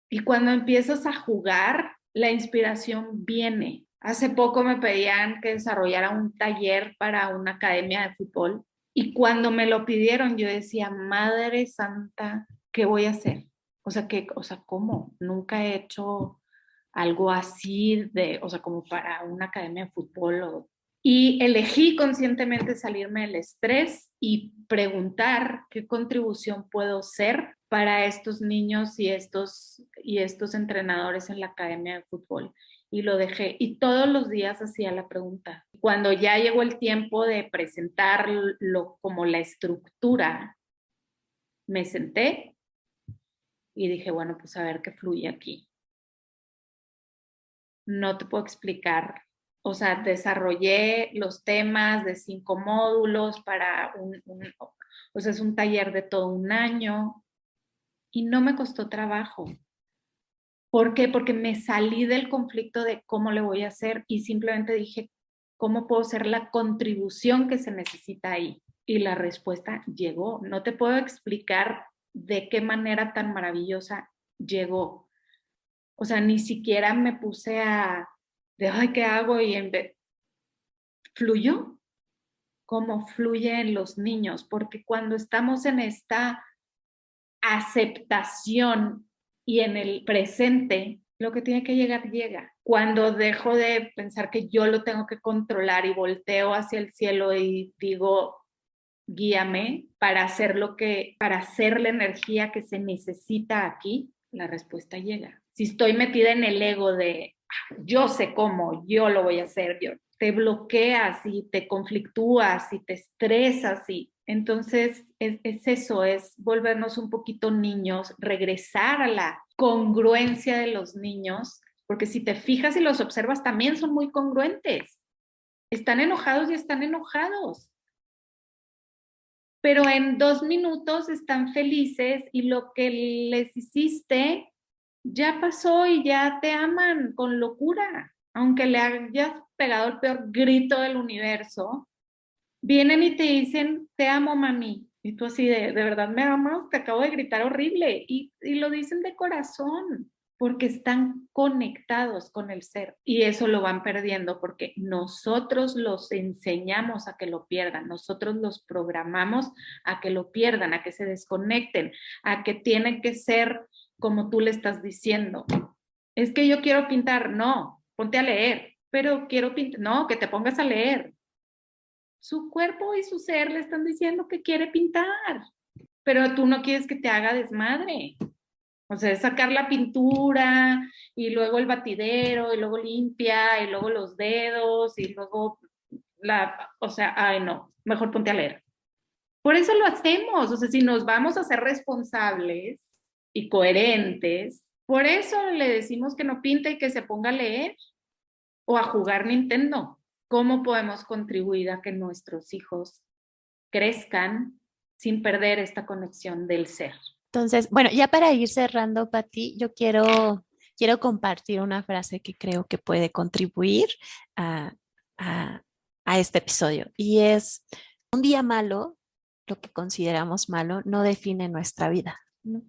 Y cuando empiezas a jugar, la inspiración viene. Hace poco me pedían que desarrollara un taller para una academia de fútbol y cuando me lo pidieron yo decía, Madre Santa, ¿qué voy a hacer? ¿Cómo? Nunca he hecho algo así como para una academia de fútbol. Y elegí conscientemente salirme del estrés y preguntar qué contribución puedo ser para estos niños y estos entrenadores en la academia de fútbol. Y lo dejé. Y todos los días hacía la pregunta. Cuando ya llegó el tiempo de presentarlo como la estructura, me senté y dije, bueno, pues a ver qué fluye aquí. No te puedo explicar. O sea, desarrollé los temas de 5 módulos para es un taller de todo un año y no me costó trabajo. ¿Por qué? Porque me salí del conflicto de cómo le voy a hacer y simplemente dije, ¿cómo puedo ser la contribución que se necesita ahí? Y la respuesta llegó. No te puedo explicar de qué manera tan maravillosa llegó. O sea, ni siquiera me puse ay, ¿qué hago? Fluyó, como fluye en los niños, porque cuando estamos en esta aceptación y en el presente, lo que tiene que llegar, llega. Cuando dejo de pensar que yo lo tengo que controlar y volteo hacia el cielo y digo, guíame para hacer la energía que se necesita aquí, la respuesta llega. Si estoy metida en el ego de yo sé cómo, yo lo voy a hacer, te bloqueas y te conflictúas y te estresas y entonces es eso, es volvernos un poquito niños, regresar a la congruencia de los niños, porque si te fijas y los observas también son muy congruentes. Están enojados y están enojados, pero en 2 minutos están felices y lo que les hiciste ya pasó y ya te aman con locura. Aunque le hayas pegado el peor grito del universo, vienen y te dicen, te amo, mami. Y tú así de verdad me amas, te acabo de gritar horrible. Y lo dicen de corazón porque están conectados con el ser y eso lo van perdiendo porque nosotros los enseñamos a que lo pierdan, nosotros los programamos a que lo pierdan, a que se desconecten, a que tienen que ser como tú le estás diciendo. Es que yo quiero pintar, no, ponte a leer, pero quiero pintar, no, que te pongas a leer. Su cuerpo y su ser le están diciendo que quiere pintar, pero tú no quieres que te haga desmadre. O sea, es sacar la pintura y luego el batidero y luego limpia y luego los dedos y luego ay no, mejor ponte a leer. Por eso lo hacemos, o sea, si nos vamos a ser responsables y coherentes, por eso le decimos que no pinte y que se ponga a leer o a jugar Nintendo. ¿Cómo podemos contribuir a que nuestros hijos crezcan sin perder esta conexión del ser? Entonces, bueno, ya para ir cerrando, Pati, yo quiero compartir una frase que creo que puede contribuir a, a, a este episodio y es, un día malo, lo que consideramos malo, no define nuestra vida, ¿no?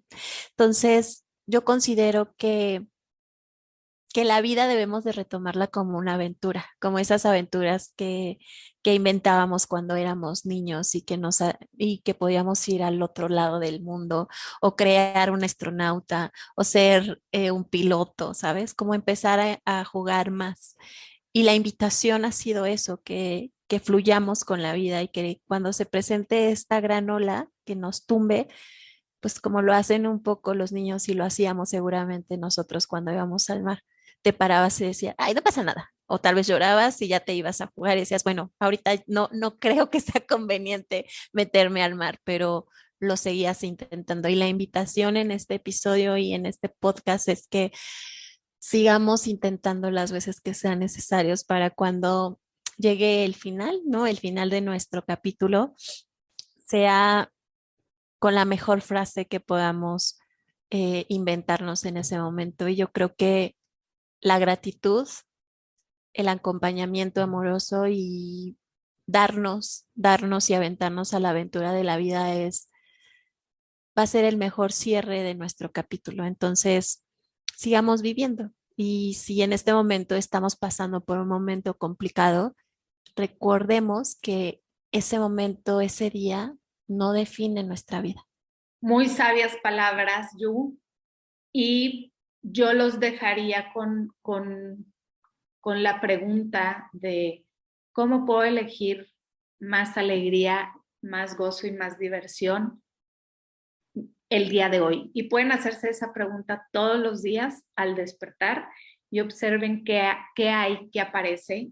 Entonces, yo considero que la vida debemos de retomarla como una aventura, como esas aventuras que inventábamos cuando éramos niños y y que podíamos ir al otro lado del mundo o crear un astronauta o ser un piloto, ¿sabes? Como empezar a jugar más. Y la invitación ha sido eso, que fluyamos con la vida y que cuando se presente esta gran ola que nos tumbe, pues como lo hacen un poco los niños y lo hacíamos seguramente nosotros cuando íbamos al mar, te parabas y decías, ay, no pasa nada. O tal vez llorabas y ya te ibas a jugar y decías, bueno, ahorita no creo que sea conveniente meterme al mar, pero lo seguías intentando. Y la invitación en este episodio y en este podcast es que sigamos intentando las veces que sean necesarios para cuando llegue el final, ¿no? El final de nuestro capítulo sea con la mejor frase que podamos inventarnos en ese momento. Y yo creo que la gratitud el acompañamiento amoroso y darnos y aventarnos a la aventura de la vida va a ser el mejor cierre de nuestro capítulo. Entonces, sigamos viviendo. Y si en este momento estamos pasando por un momento complicado, recordemos que ese momento, ese día, no define nuestra vida. Muy sabias palabras, Yu. Y yo los dejaría con la pregunta de cómo puedo elegir más alegría, más gozo y más diversión el día de hoy. Y pueden hacerse esa pregunta todos los días al despertar y observen qué hay, qué aparece.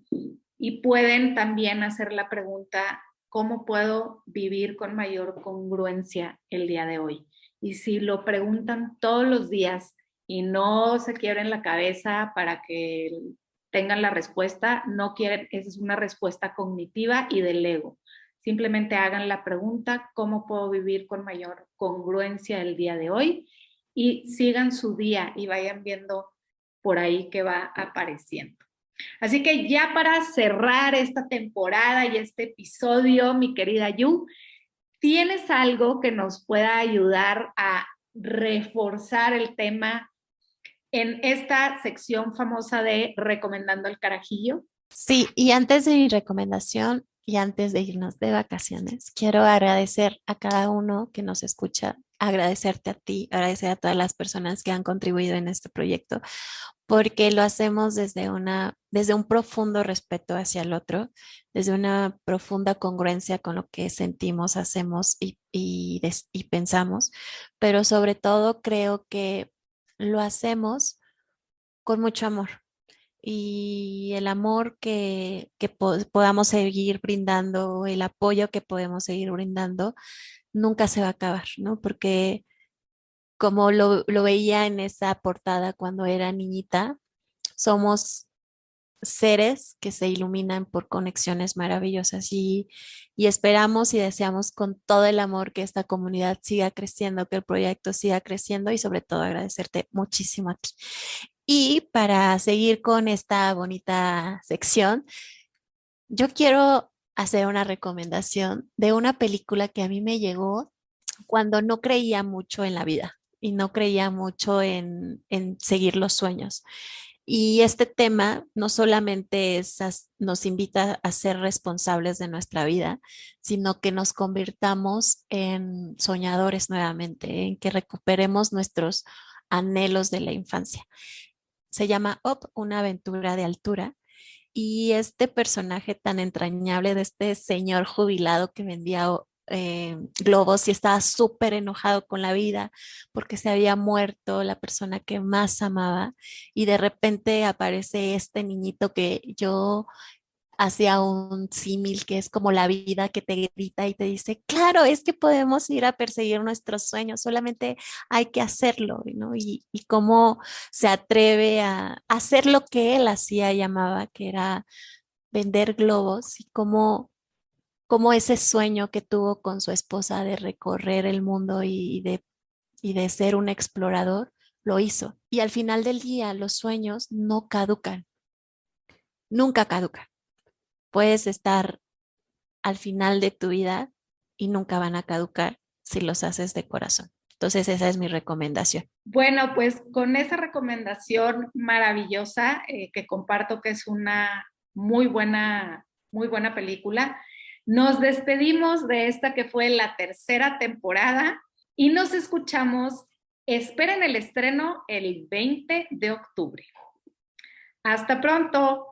Y pueden también hacer la pregunta, ¿cómo puedo vivir con mayor congruencia el día de hoy? Y si lo preguntan todos los días y no se quiebren la cabeza para que tengan la respuesta, no quieren, esa es una respuesta cognitiva y del ego. Simplemente hagan la pregunta, ¿cómo puedo vivir con mayor congruencia el día de hoy? Y sigan su día y vayan viendo por ahí que va apareciendo. Así que ya para cerrar esta temporada y este episodio, mi querida Yu, ¿tienes algo que nos pueda ayudar a reforzar el tema en esta sección famosa de Recomendando el Carajillo? Sí, y antes de mi recomendación y antes de irnos de vacaciones, quiero agradecer a cada uno que nos escucha, agradecerte a ti, agradecer a todas las personas que han contribuido en este proyecto, porque lo hacemos desde un profundo respeto hacia el otro, desde una profunda congruencia con lo que sentimos, hacemos y pensamos, pero sobre todo creo que lo hacemos con mucho amor y el amor que podamos seguir brindando, el apoyo que podemos seguir brindando, nunca se va a acabar, ¿no? Porque como lo veía en esa portada cuando era niñita, somos seres que se iluminan por conexiones maravillosas y esperamos y deseamos con todo el amor que esta comunidad siga creciendo, que el proyecto siga creciendo y sobre todo agradecerte muchísimo a ti. Y para seguir con esta bonita sección, yo quiero hacer una recomendación de una película que a mí me llegó cuando no creía mucho en la vida y no creía mucho en seguir los sueños. Y este tema no solamente nos invita a ser responsables de nuestra vida, sino que nos convirtamos en soñadores nuevamente, en que recuperemos nuestros anhelos de la infancia. Se llama Up, una aventura de altura. Y este personaje tan entrañable de este señor jubilado que vendía globos y estaba súper enojado con la vida porque se había muerto la persona que más amaba y de repente aparece este niñito que yo hacía un símil que es como la vida que te grita y te dice, claro, es que podemos ir a perseguir nuestros sueños, solamente hay que hacerlo, ¿no? Y cómo se atreve a hacer lo que él hacía y amaba, que era vender globos y cómo ese sueño que tuvo con su esposa de recorrer el mundo y de ser un explorador, lo hizo. Y al final del día, los sueños no caducan, nunca caducan. Puedes estar al final de tu vida y nunca van a caducar si los haces de corazón. Entonces, esa es mi recomendación. Bueno, pues con esa recomendación maravillosa que comparto que es una muy buena película, nos despedimos de esta que fue la tercera temporada y nos escuchamos. Esperen el estreno el 20 de octubre. Hasta pronto.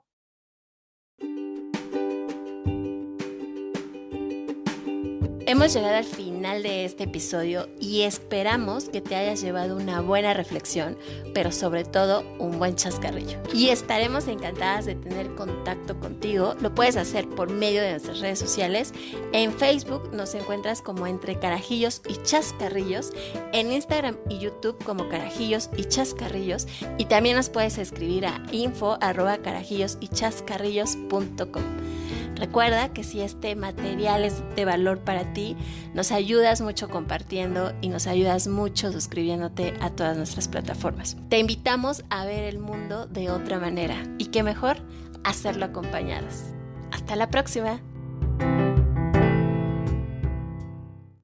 Hemos llegado al final de este episodio y esperamos que te hayas llevado una buena reflexión, pero sobre todo un buen chascarrillo. Y estaremos encantadas de tener contacto contigo. Lo puedes hacer por medio de nuestras redes sociales. En Facebook nos encuentras como Entre Carajillos y Chascarrillos, en Instagram y YouTube como Carajillos y Chascarrillos, y también nos puedes escribir a info@carajillosychascarrillos.com. Recuerda que si este material es de valor para ti, nos ayudas mucho compartiendo y nos ayudas mucho suscribiéndote a todas nuestras plataformas. Te invitamos a ver el mundo de otra manera y qué mejor hacerlo acompañados. Hasta la próxima.